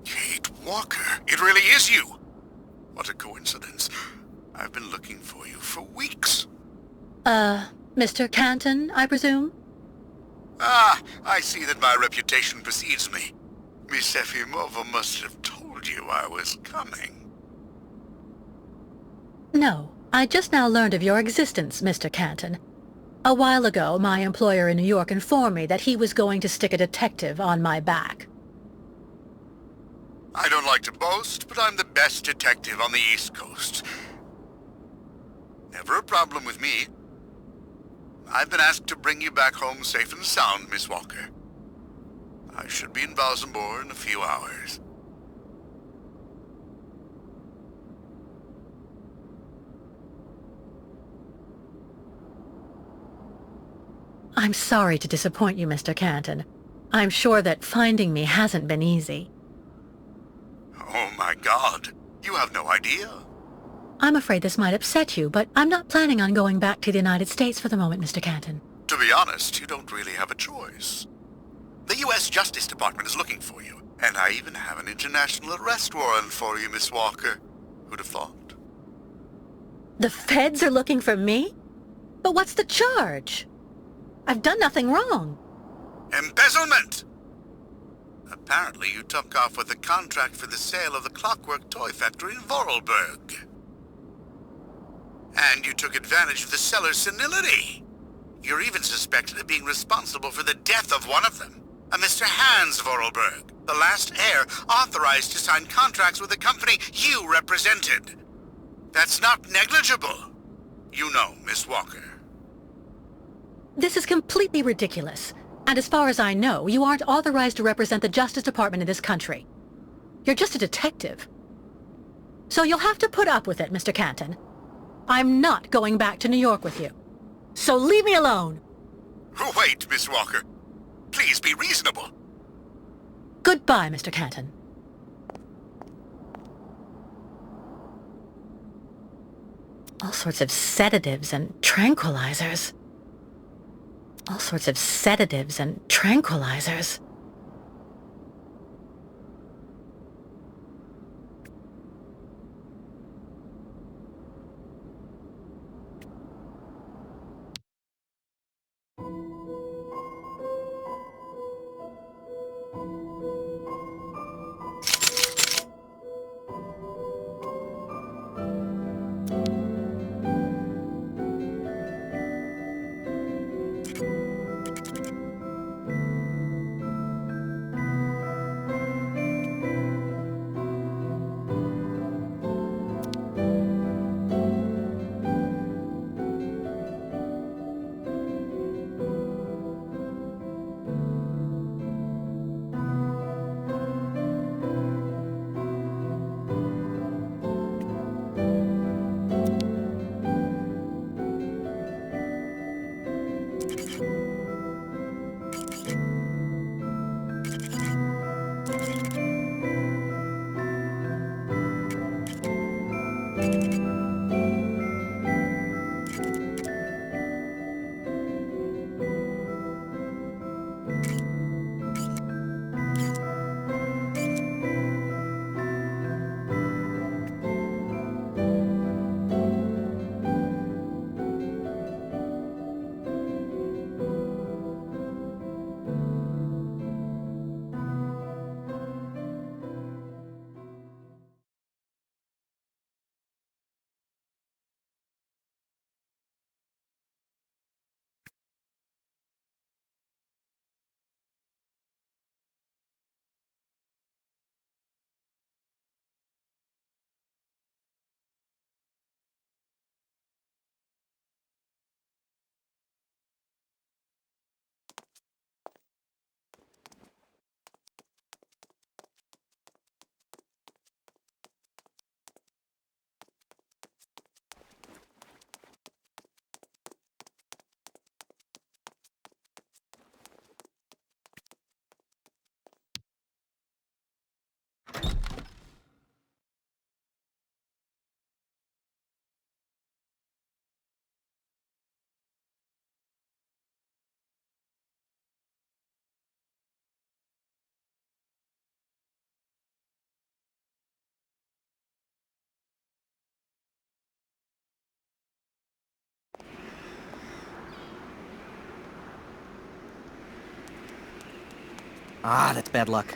Kate Walker, it really is you! What a coincidence. I've been looking for you for weeks. Mr. Canton, I presume? Ah, I see that my reputation precedes me. Miss Efimova must have told you I was coming. No, I just now learned of your existence, Mr. Canton. A while ago, my employer in New York informed me that he was going to stick a detective on my back. I don't like to boast, but I'm the best detective on the East Coast. Never a problem with me. I've been asked to bring you back home safe and sound, Miss Walker. I should be in Valsambor in a few hours. I'm sorry to disappoint you, Mr. Canton. I'm sure that finding me hasn't been easy. Oh my God, you have no idea. I'm afraid this might upset you, but I'm not planning on going back to the United States for the moment, Mr. Canton. To be honest, you don't really have a choice. The U.S. Justice Department is looking for you, and I even have an international arrest warrant for you, Miss Walker. Who'd have thought? The feds are looking for me? But what's the charge? I've done nothing wrong. Embezzlement! Apparently you took off with a contract for the sale of the Clockwork toy factory in Vorarlberg. And you took advantage of the seller's senility. You're even suspected of being responsible for the death of one of them, a Mr. Hans Vorarlberg, the last heir authorized to sign contracts with the company you represented. That's not negligible. You know, Miss Walker. This is completely ridiculous. And as far as I know, you aren't authorized to represent the Justice Department in this country. You're just a detective. So you'll have to put up with it, Mr. Canton. I'm not going back to New York with you. So leave me alone! Wait, Miss Walker. Please be reasonable. Goodbye, Mr. Canton. All sorts of sedatives and tranquilizers. All sorts of sedatives and tranquilizers. Ah, that's bad luck.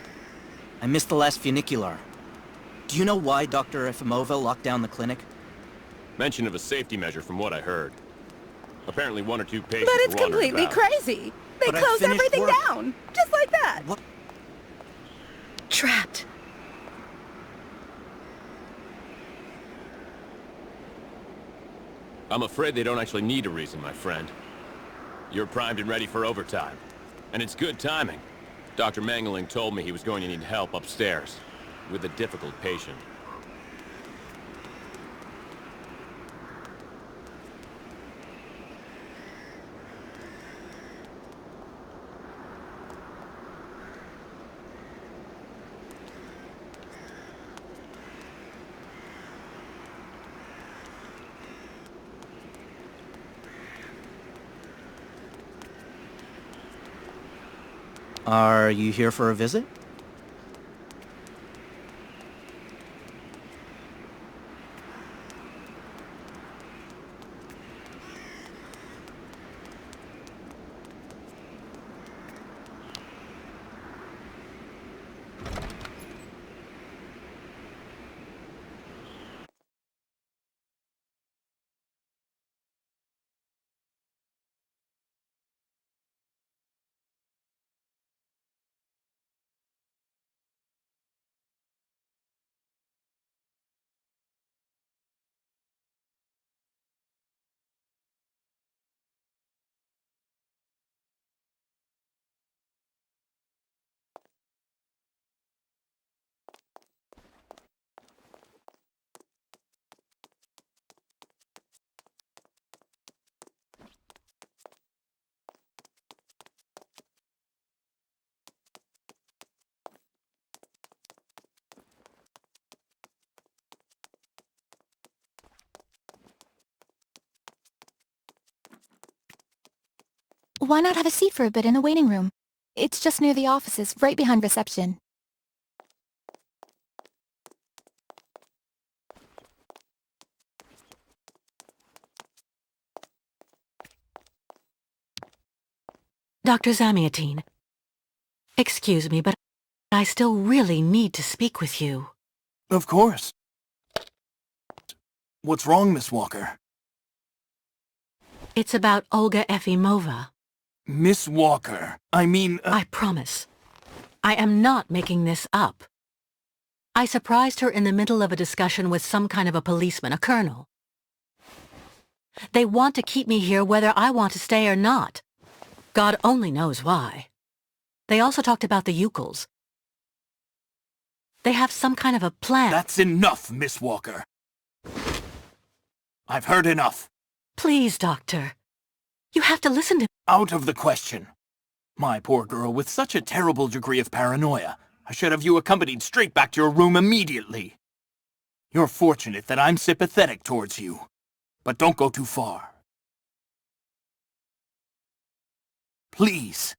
I missed the last funicular. Do you know why Dr. Efimova locked down the clinic? Mention of a safety measure from what I heard. Apparently 1 or 2 patients But it's were wandering completely about. crazy. They But I closed finished everything work. down. Just like that. What? Trapped. I'm afraid they don't actually need a reason, my friend. You're primed and ready for overtime. And it's good timing. Dr. Mangeling told me he was going to need help upstairs with a difficult patient. Are you here for a visit? Why not have a seat for a bit in the waiting room? It's just near the offices, right behind reception. Dr. Zamiatine, excuse me, but I still really need to speak with you. Of course. What's wrong, Miss Walker? It's about Olga Efimova. Miss Walker, I mean... I promise. I am not making this up. I surprised her in the middle of a discussion with some kind of a policeman, a colonel. They want to keep me here whether I want to stay or not. God only knows why. They also talked about the Ukels. They have some kind of a plan. That's enough, Miss Walker. I've heard enough. Please, Doctor. You have to listen to... Out of the question. My poor girl, with such a terrible degree of paranoia, I should have you accompanied straight back to your room immediately. You're fortunate that I'm sympathetic towards you. But don't go too far. Please.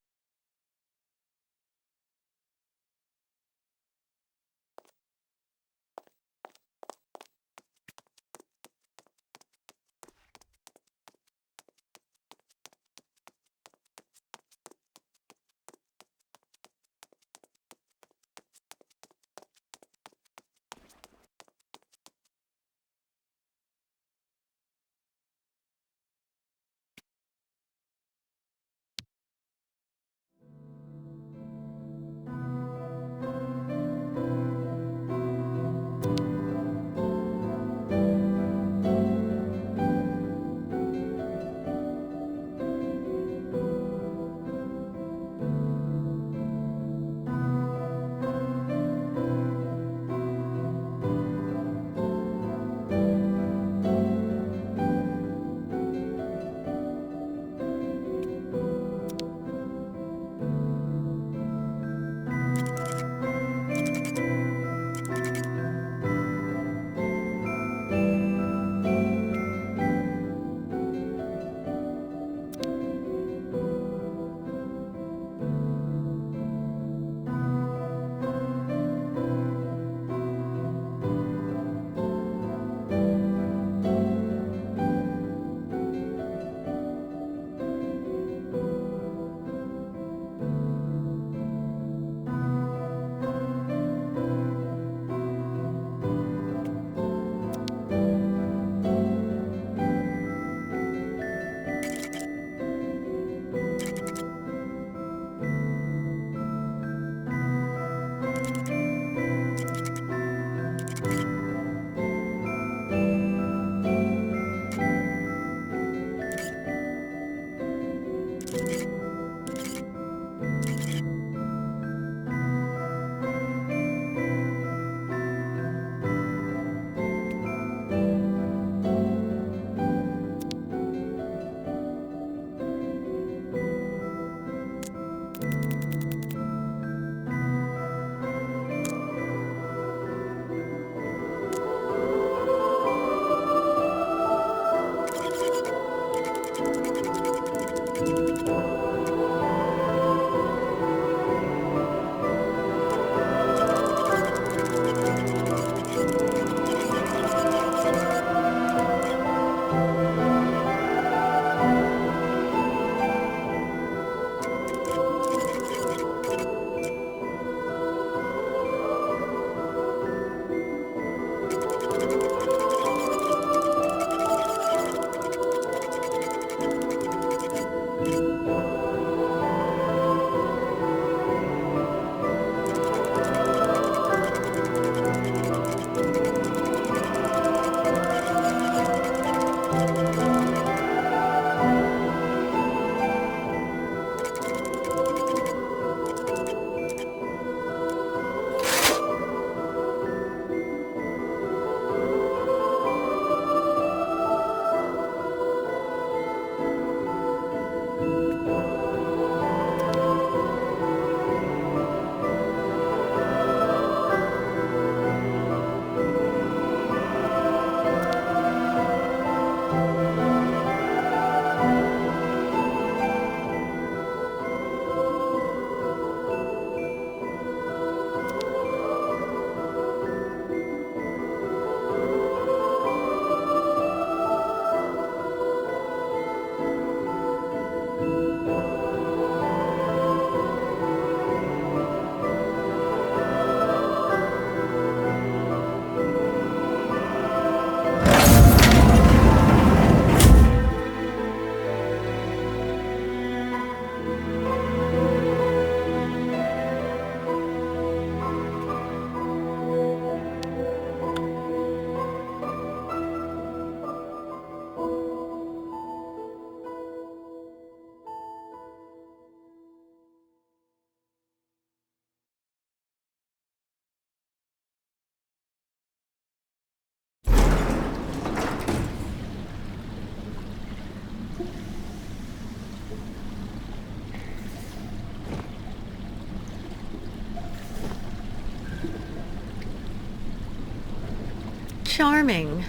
charming.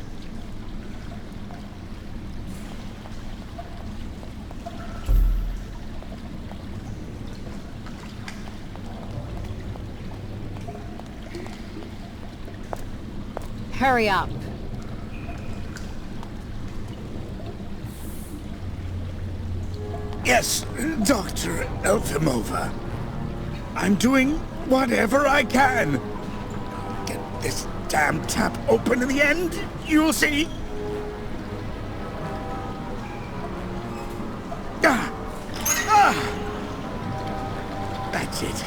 Hurry up. Yes, Dr. Elfimova. I'm doing whatever I can. Get this damn tap open in the end, you'll see. Ah! Ah! That's it.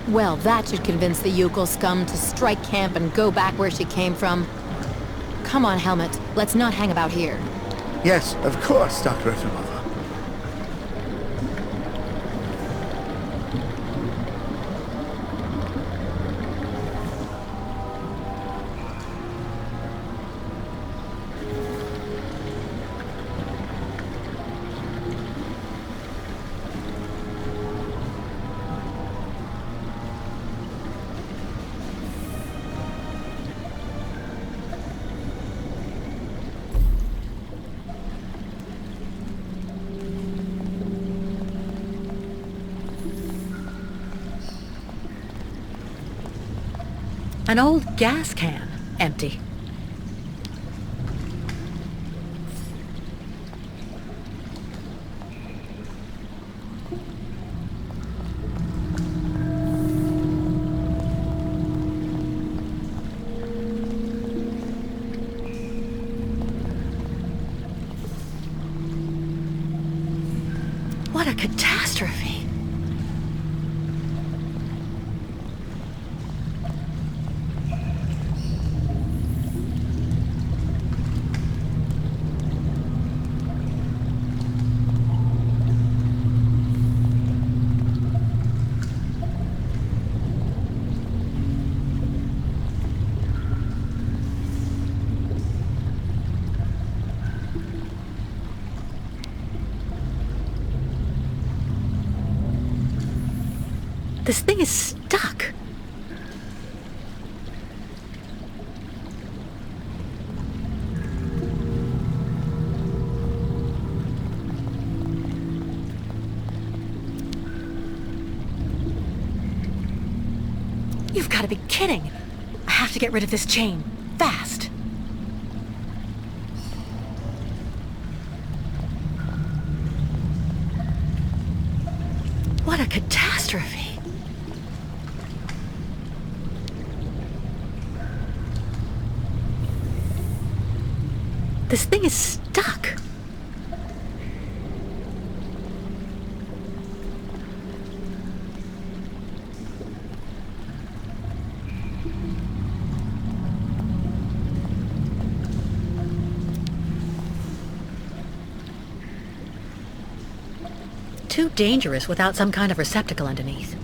Well, that should convince the Yukon scum to strike camp and go back where she came from. Come on, Helmut. Let's not hang about here. Yes, of course, Dr. Efimova. An old gas can, empty. What a catastrophe! This thing is stuck. You've got to be kidding. I have to get rid of this chain. Fast. What a catastrophe. This thing is stuck. Too dangerous without some kind of receptacle underneath.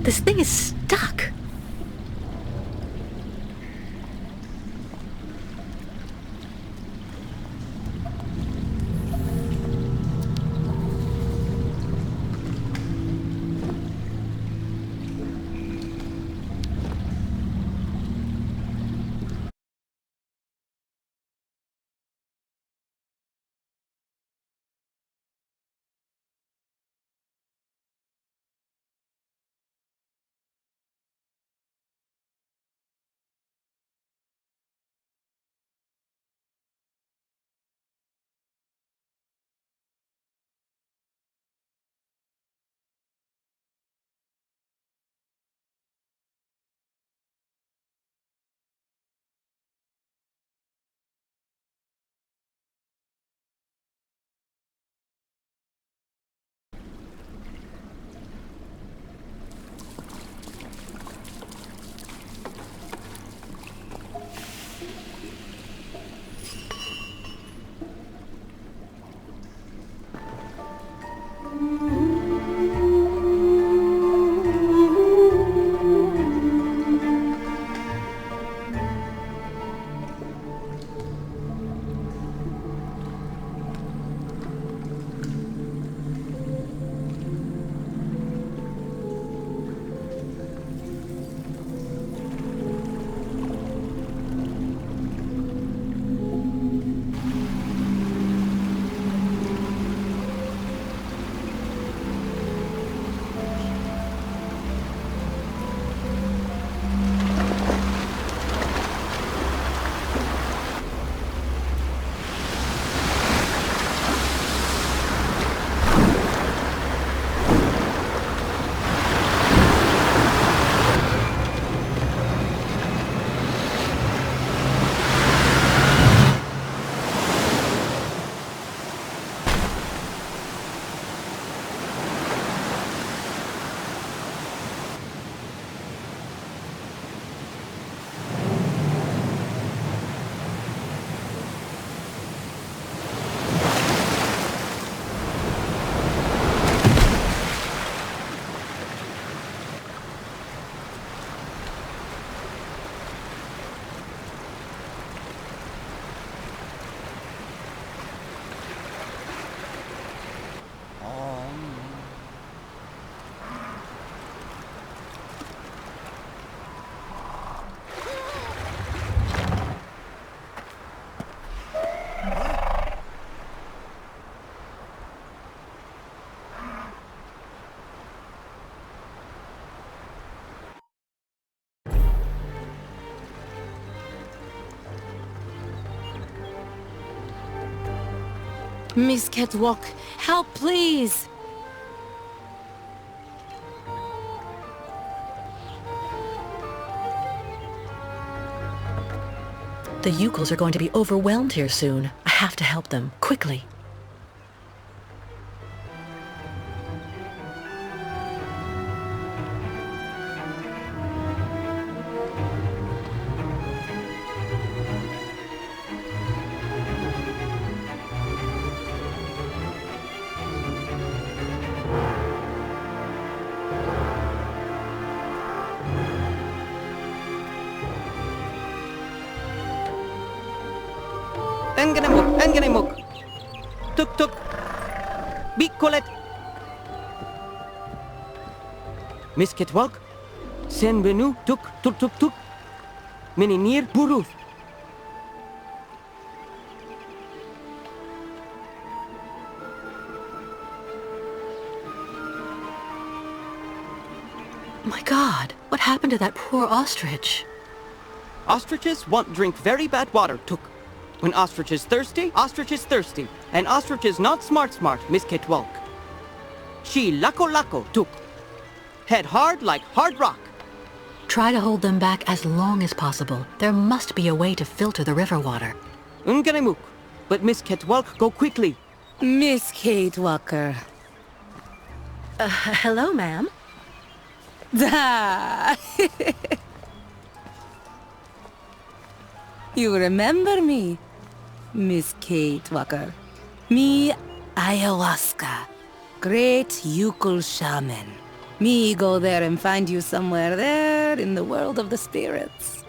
This thing is stuck. Miss Catwalk, help please! The Yukels are going to be overwhelmed here soon. I have to help them, quickly. Engenemuk. Tuk tuk. Bikolet. Miss Kitwalk. Sen benu tuk tuk tuk tuk. Meneer Buruth. My God, what happened to that poor ostrich? Ostriches want drink very bad water, tuk. When ostrich is thirsty, and ostrich is not smart, Miss Kitwalk. She lako, tuk. Head hard like hard rock. Try to hold them back as long as possible. There must be a way to filter the river water. Unganemuk, but Miss Kitwalk go quickly. Miss Kate Walker. Hello, ma'am. Da! You remember me, Miss Kate Walker. Me, ayahuasca. Great Yukel shaman. Me go there and find you somewhere there in the world of the spirits.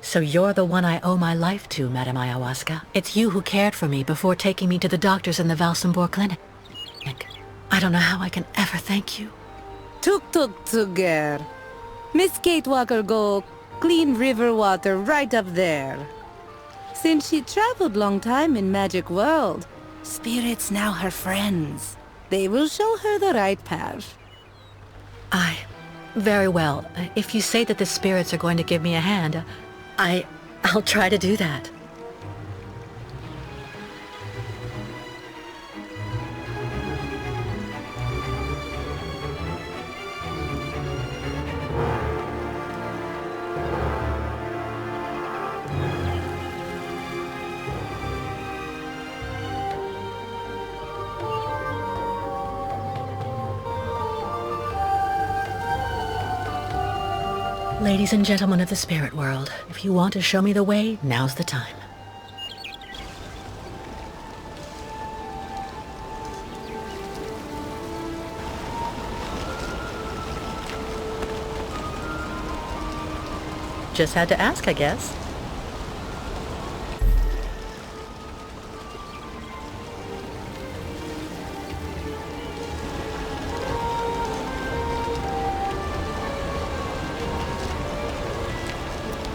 So you're the one I owe my life to, Madame Ayahuasca. It's you who cared for me before taking me to the doctors in the Valsambor clinic. I don't know how I can ever thank you. Tuk, girl. Miss Kate Walker go clean river water right up there. Since she traveled long time in magic world, spirits now her friends. They will show her the right path. Very well. If you say that the spirits are going to give me a hand, I'll try to do that. Ladies and gentlemen of the spirit world, if you want to show me the way, now's the time. Just had to ask, I guess.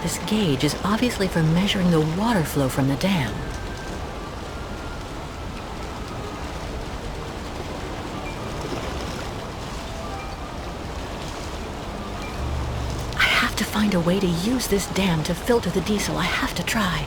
This gauge is obviously for measuring the water flow from the dam. I have to find a way to use this dam to filter the diesel. I have to try.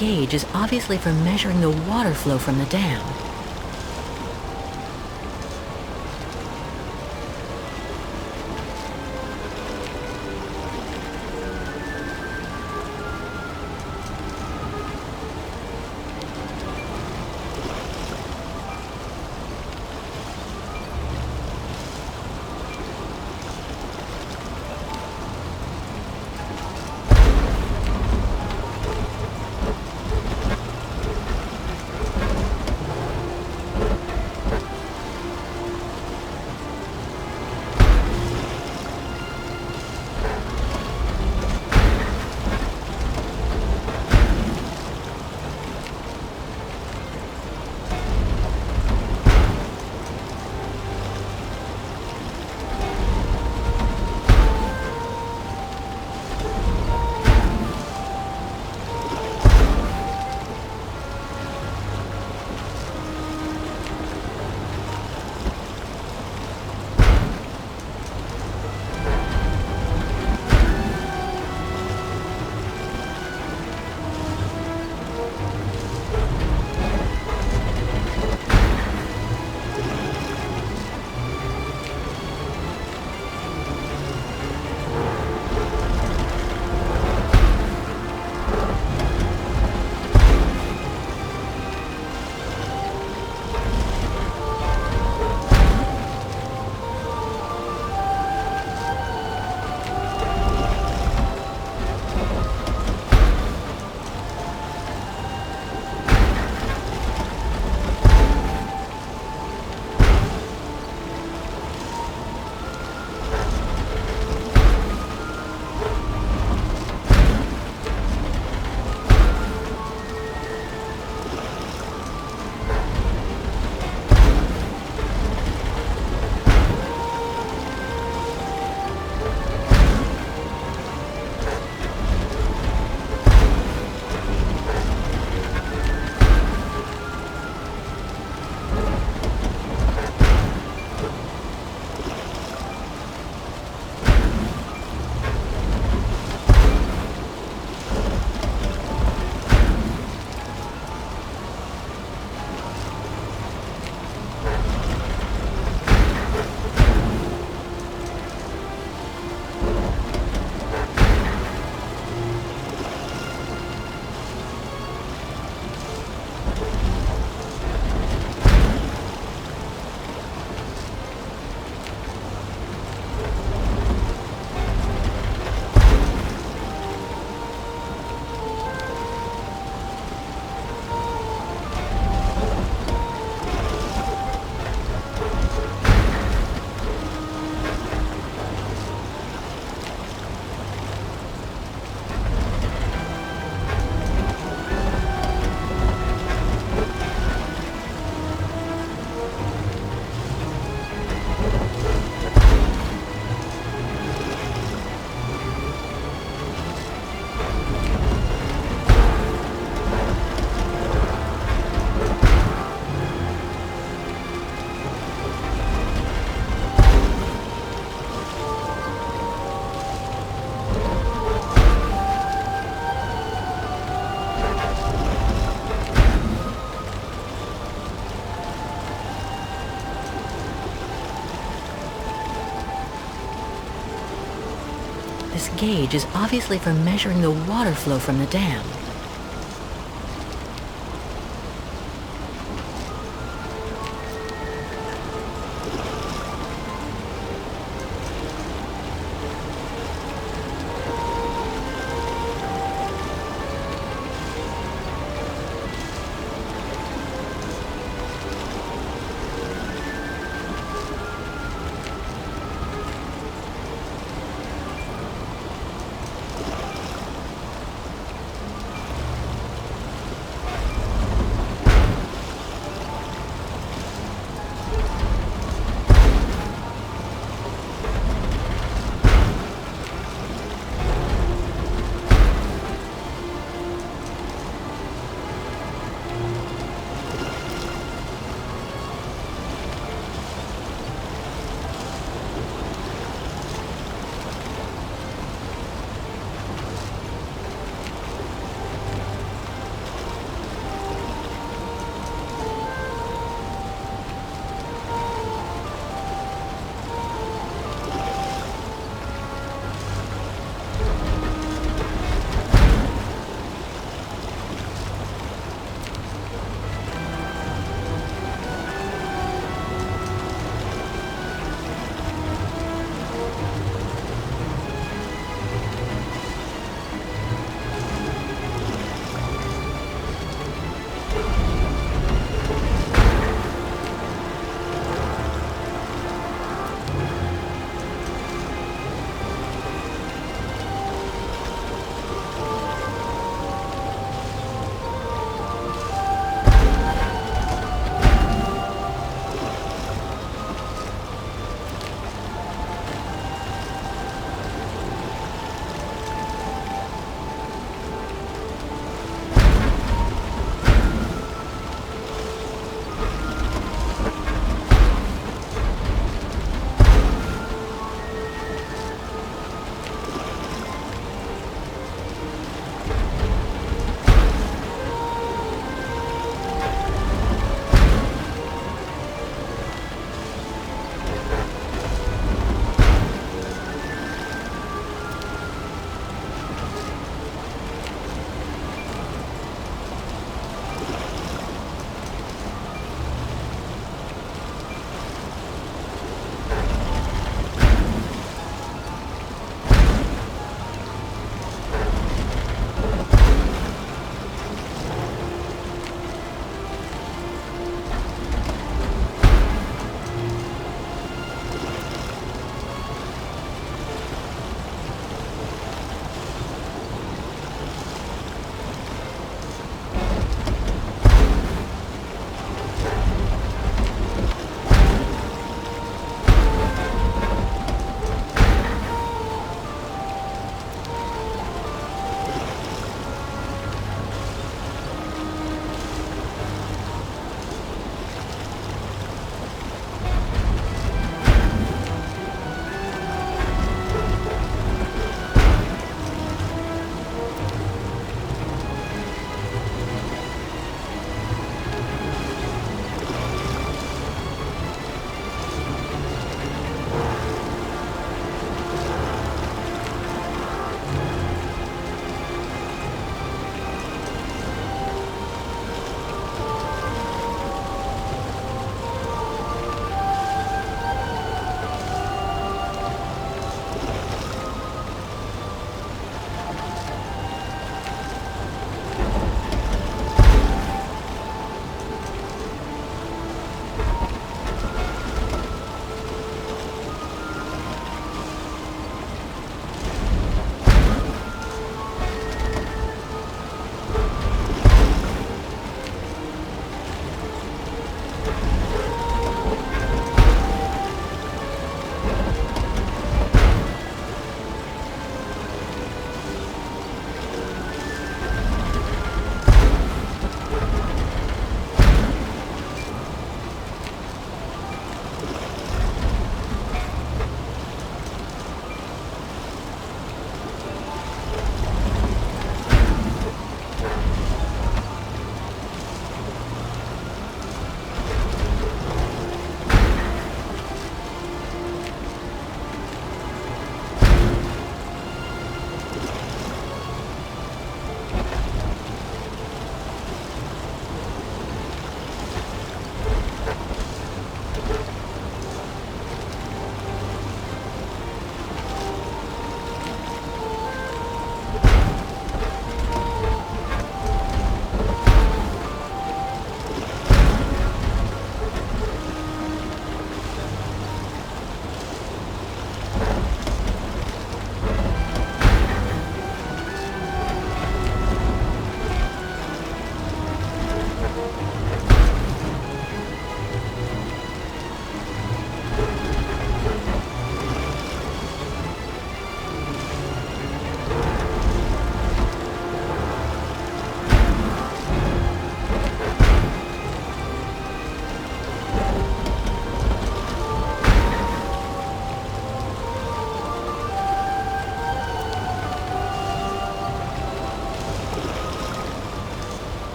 gauge is obviously for measuring the water flow from the dam. This gauge is obviously for measuring the water flow from the dam.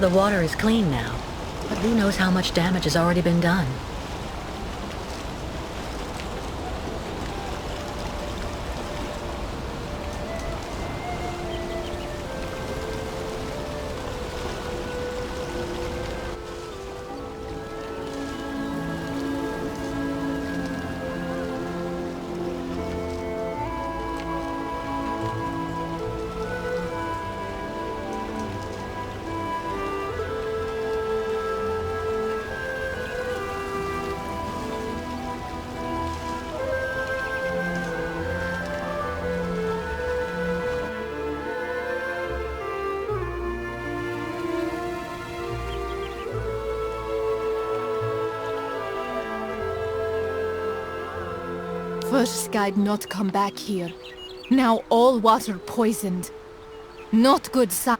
The water is clean now, but who knows how much damage has already been done. First guide not come back here. Now all water poisoned. Not good sign.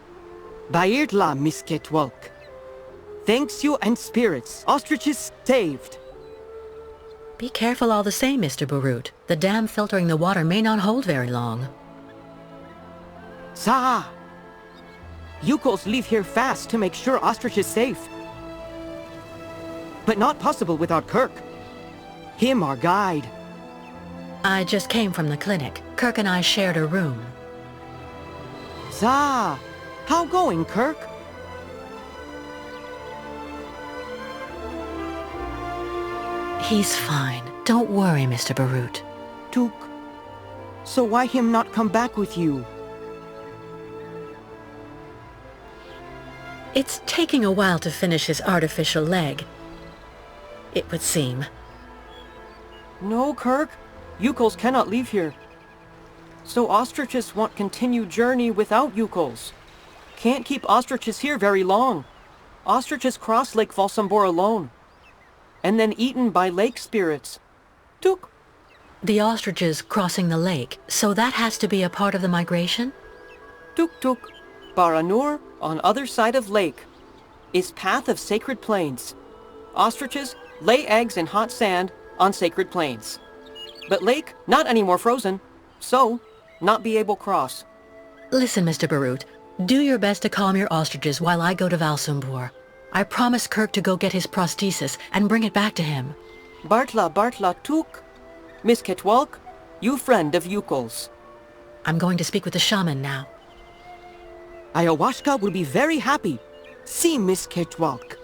Bairtla, Misketwalk. Thanks you and spirits. Ostriches saved. Be careful all the same, Mr. Barut. The dam filtering the water may not hold very long. Sa! Yukos leave here fast to make sure Ostrich is safe. But not possible without Kirk. Him our guide. I just came from the clinic. Kirk and I shared a room. Sa! How going, Kirk? He's fine. Don't worry, Mr. Barut. Took. So why him not come back with you? It's taking a while to finish his artificial leg. It would seem. No, Kirk. Yukos cannot leave here. So ostriches want continue journey without Yukos. Can't keep ostriches here very long. Ostriches cross Lake Valsambor alone. And then eaten by lake spirits. Took. The ostriches crossing the lake, so that has to be a part of the migration? Tuk. Baranur, on other side of lake, is path of sacred plains. Ostriches lay eggs in hot sand on sacred plains. But lake, not anymore frozen, so not be able cross. Listen, Mr. Barut, do your best to calm your ostriches while I go to Valsambor. I promised Kirk to go get his prosthesis and bring it back to him. Bartla, Tuk. Miss Ketwalk, you friend of Yukos. I'm going to speak with the shaman now. Ayahuasca will be very happy. See Miss Ketwalk.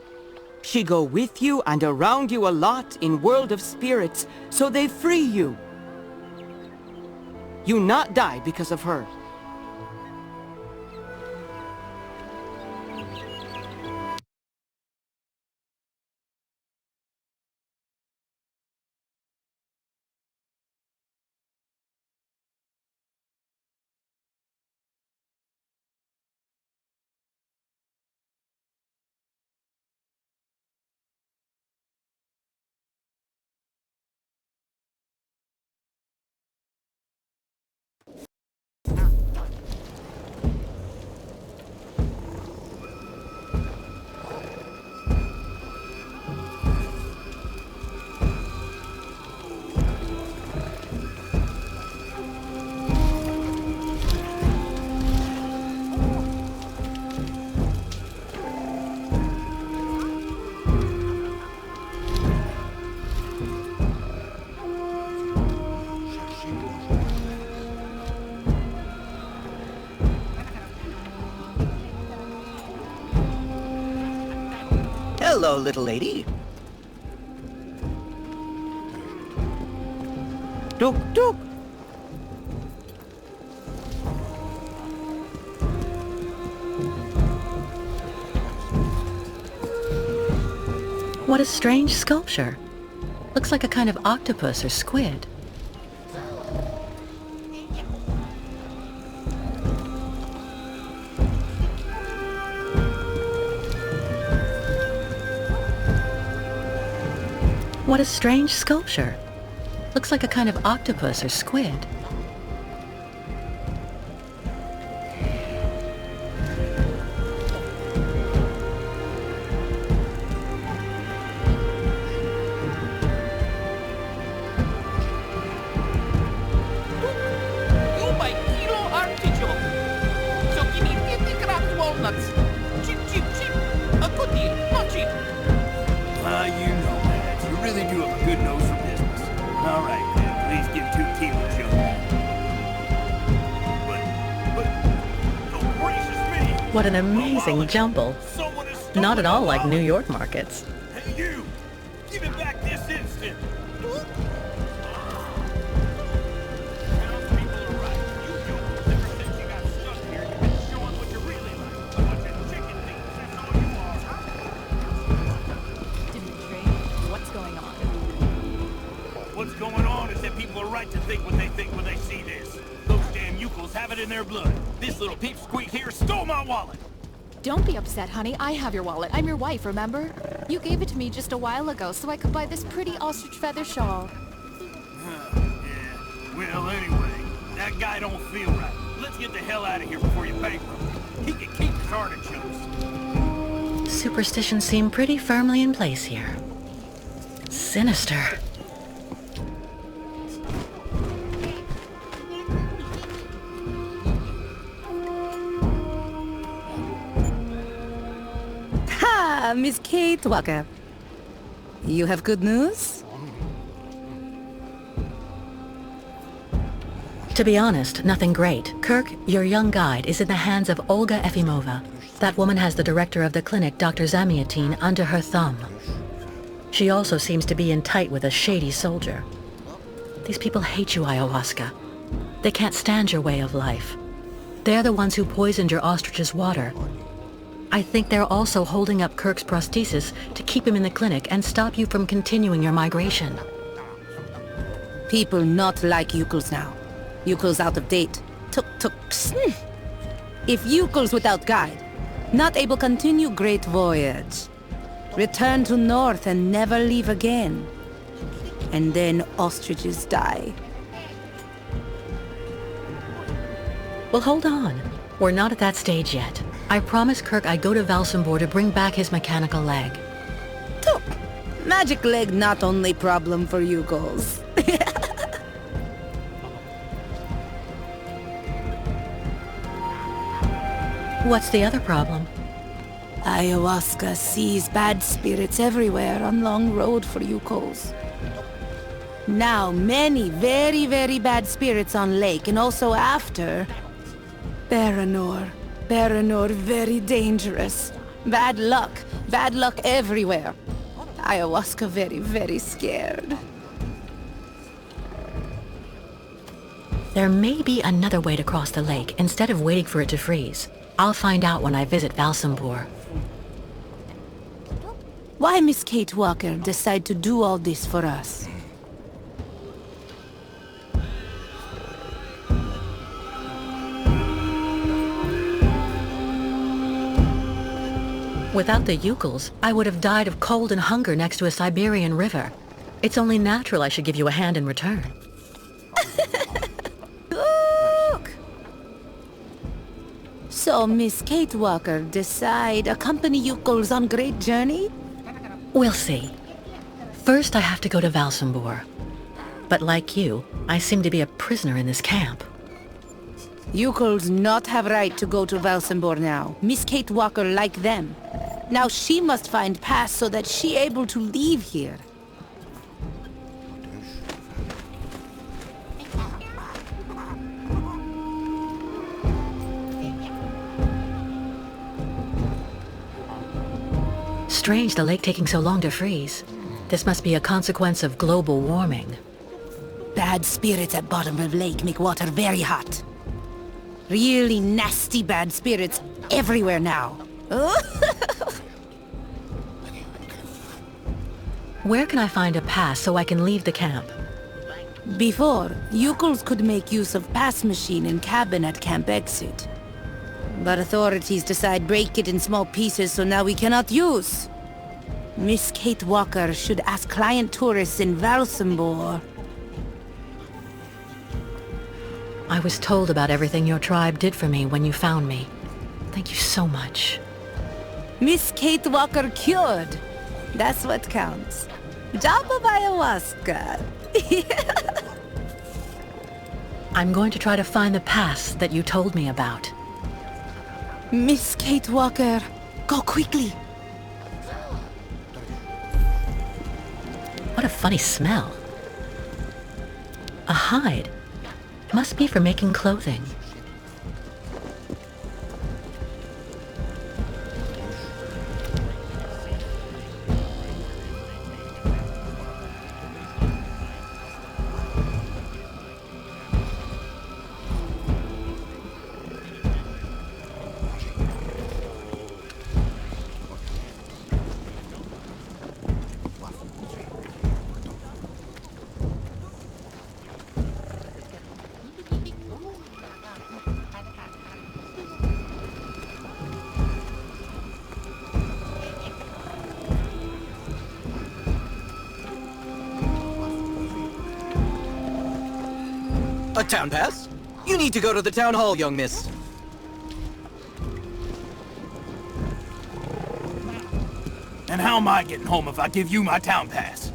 She go with you and around you a lot in world of spirits, so they free you. You not die because of her. Hello, little lady. Tuk. What a strange sculpture. Looks like a kind of octopus or squid. What a strange sculpture. Looks like a kind of octopus or squid. You my kilo artichoke. So give me 50 grams walnuts. Cheap. A good deal, not cheap. You know that. You really do have a good nose for business. All right, then. Please give 2 kilos, young man. But, oh, gracious me! What an amazing jumble. Someone has stolen Not at all my like wallet. New York markets. Hey, you! Give it back this instant! Townspeople are right. You yokels, ever since you got stuck here, you've been showing what you're really like. A bunch of chicken thieves, that's all you are. Dimitri, what's going on? What's going on is that people are right to think what they think when they see this. Those damn yokels have it in their blood. This little peepsqueak here stole my wallet! Don't be upset, honey. I have your wallet. I'm your wife, remember? You gave it to me just a while ago so I could buy this pretty ostrich feather shawl. Yeah, well, anyway, that guy don't feel right. Let's get the hell out of here before you bankrupt. He can keep his artichokes. Superstitions seem pretty firmly in place here. Sinister. Ha! Miss Kate Walker. You have good news? To be honest, nothing great. Kirk, your young guide, is in the hands of Olga Efimova. That woman has the director of the clinic, Dr. Zamiatin, under her thumb. She also seems to be in tight with a shady soldier. These people hate you, Ayahuasca. They can't stand your way of life. They're the ones who poisoned your ostrich's water. I think they're also holding up Kirk's prosthesis to keep him in the clinic and stop you from continuing your migration. People not like Yukuls now. Yukuls out of date. Tuk-tuks. If Yukuls without guide, not able continue great voyage. Return to north and never leave again. And then ostriches die. Well, hold on. We're not at that stage yet. I promised Kirk I'd go to Valsambor to bring back his mechanical leg. Tuk! Magic leg not only problem for Yukuls. What's the other problem? Ayahuasca sees bad spirits everywhere on long road for Yukuls. Now many very, very bad spirits on lake and also after. Baranor. Baranor very dangerous. Bad luck everywhere. Ayahuasca very, very scared. There may be another way to cross the lake instead of waiting for it to freeze. I'll find out when I visit Valsambor. Why Miss Kate Walker decide to do all this for us? Without the Yukuls, I would have died of cold and hunger next to a Siberian river. It's only natural I should give you a hand in return. Look! So Miss Kate Walker decide accompany Yukuls on great journey? We'll see. First, I have to go to Valsambor. But like you, I seem to be a prisoner in this camp. Yukuls not have right to go to Valsambor now. Miss Kate Walker like them. Now she must find pass so that she able to leave here. Strange the lake taking so long to freeze. This must be a consequence of global warming. Bad spirits at bottom of lake make water very hot. Really nasty bad spirits everywhere now. Where can I find a pass so I can leave the camp? Before, Yukuls could make use of pass machine in cabin at camp exit. But authorities decide break it in small pieces so now we cannot use. Miss Kate Walker should ask client tourists in Valsambor. I was told about everything your tribe did for me when you found me. Thank you so much. Miss Kate Walker cured. That's what counts. Job of ayahuasca. I'm going to try to find the pass that you told me about. Miss Kate Walker, go quickly. What a funny smell. A hide. Must be for making clothing. A town pass? You need to go to the town hall, young miss. And how am I getting home if I give you my town pass?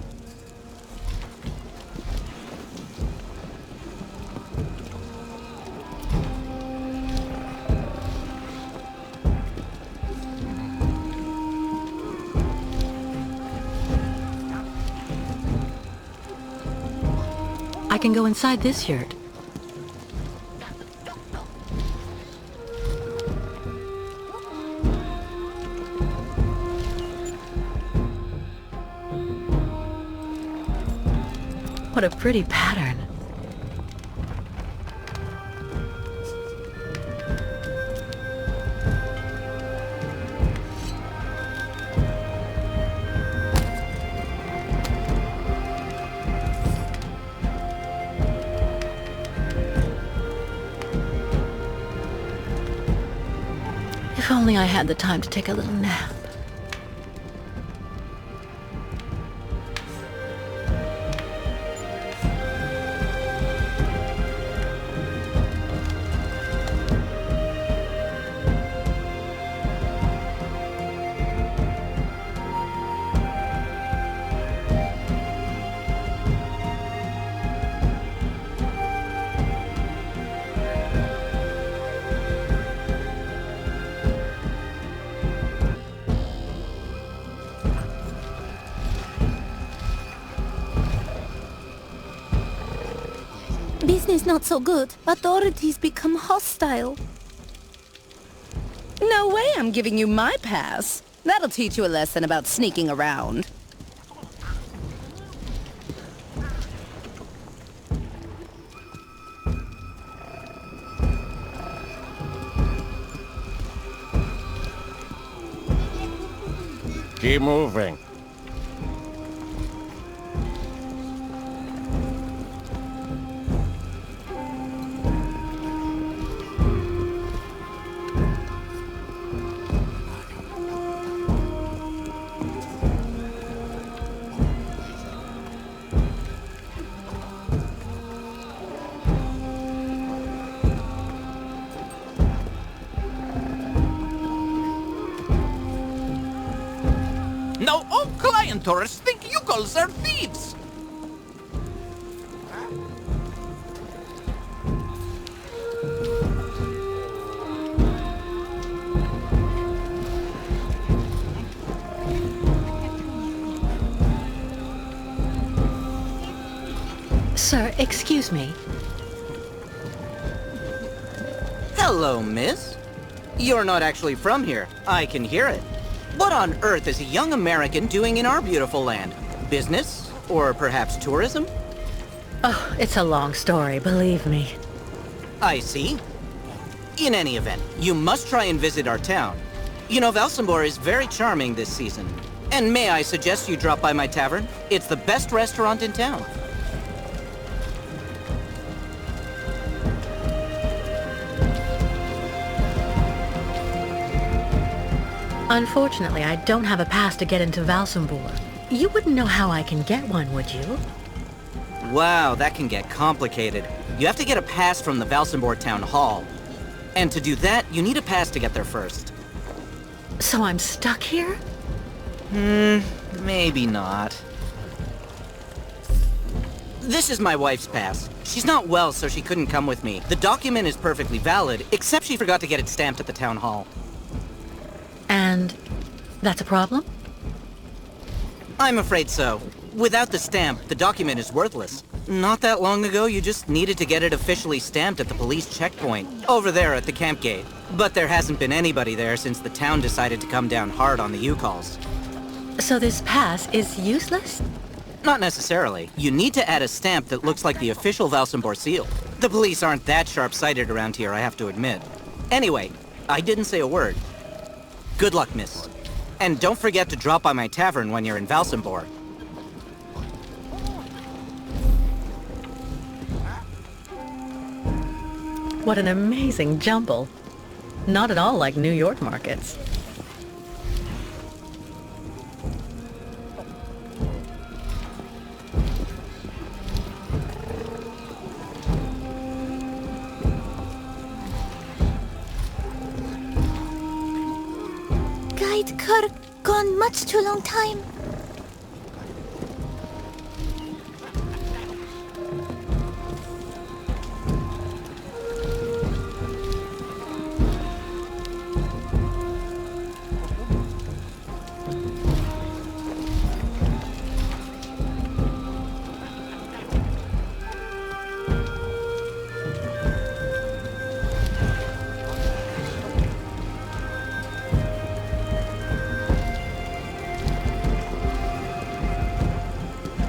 I can go inside this yurt. What a pretty pattern. If only I had the time to take a little nap. Business not so good. Authorities become hostile. No way I'm giving you my pass. That'll teach you a lesson about sneaking around. Keep moving. Now all client tourists think yokels are thieves! Sir, excuse me. Hello, miss. You're not actually from here. I can hear it. What on earth is a young American doing in our beautiful land? Business? Or perhaps tourism? Oh, it's a long story, believe me. I see. In any event, you must try and visit our town. You know, Valsambor is very charming this season. And may I suggest you drop by my tavern? It's the best restaurant in town. Unfortunately, I don't have a pass to get into Valsambor. You wouldn't know how I can get one, would you? Wow, that can get complicated. You have to get a pass from the Valsambor Town Hall. And to do that, you need a pass to get there first. So I'm stuck here? Maybe not. This is my wife's pass. She's not well, so she couldn't come with me. The document is perfectly valid, except she forgot to get it stamped at the town hall. And that's a problem? I'm afraid so. Without the stamp, the document is worthless. Not that long ago, you just needed to get it officially stamped at the police checkpoint, over there at the camp gate. But there hasn't been anybody there since the town decided to come down hard on the U-calls. So this pass is useless? Not necessarily. You need to add a stamp that looks like the official Valsambor seal. The police aren't that sharp-sighted around here, I have to admit. Anyway, I didn't say a word. Good luck, miss. And don't forget to drop by my tavern when you're in Valsambor. What an amazing jumble. Not at all like New York markets. Guide Kirk, Gone much too long time.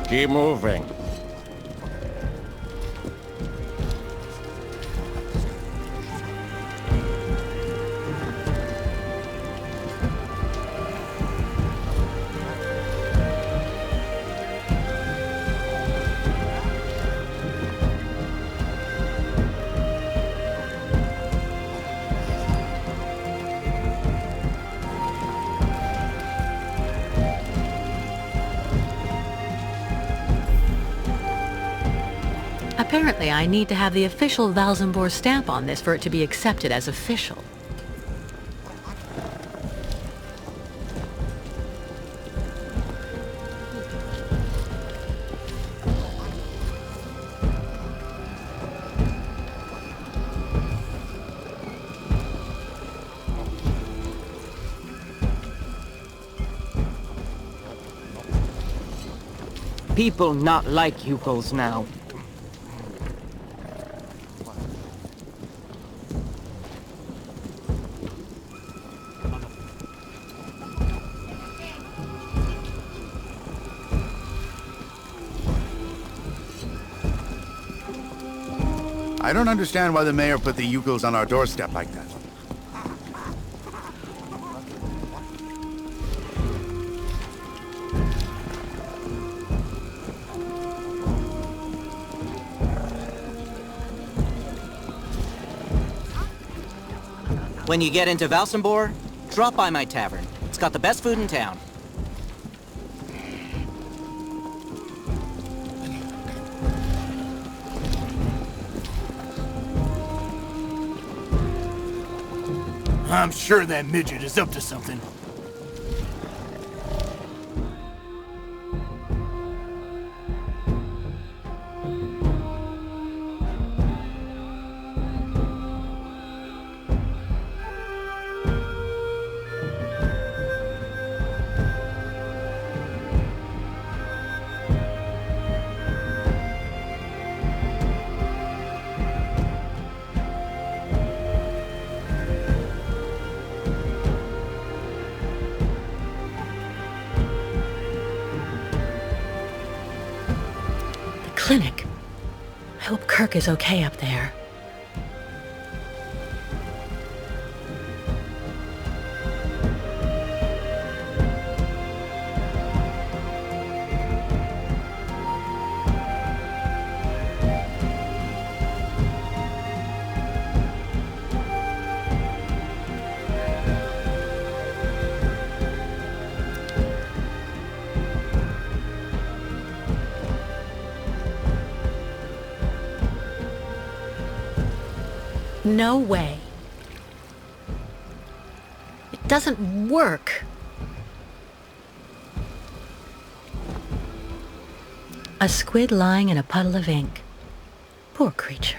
Keep moving. Apparently, I need to have the official Valzambor stamp on this for it to be accepted as official. People not like Yukos now. I don't understand why the mayor put the Yukos on our doorstep like that. When you get into Valsambor, drop by my tavern. It's got the best food in town. I'm sure that midget is up to something. Clinic. I hope Kirk is okay up there. No way. It doesn't work. A squid lying in a puddle of ink. Poor creature.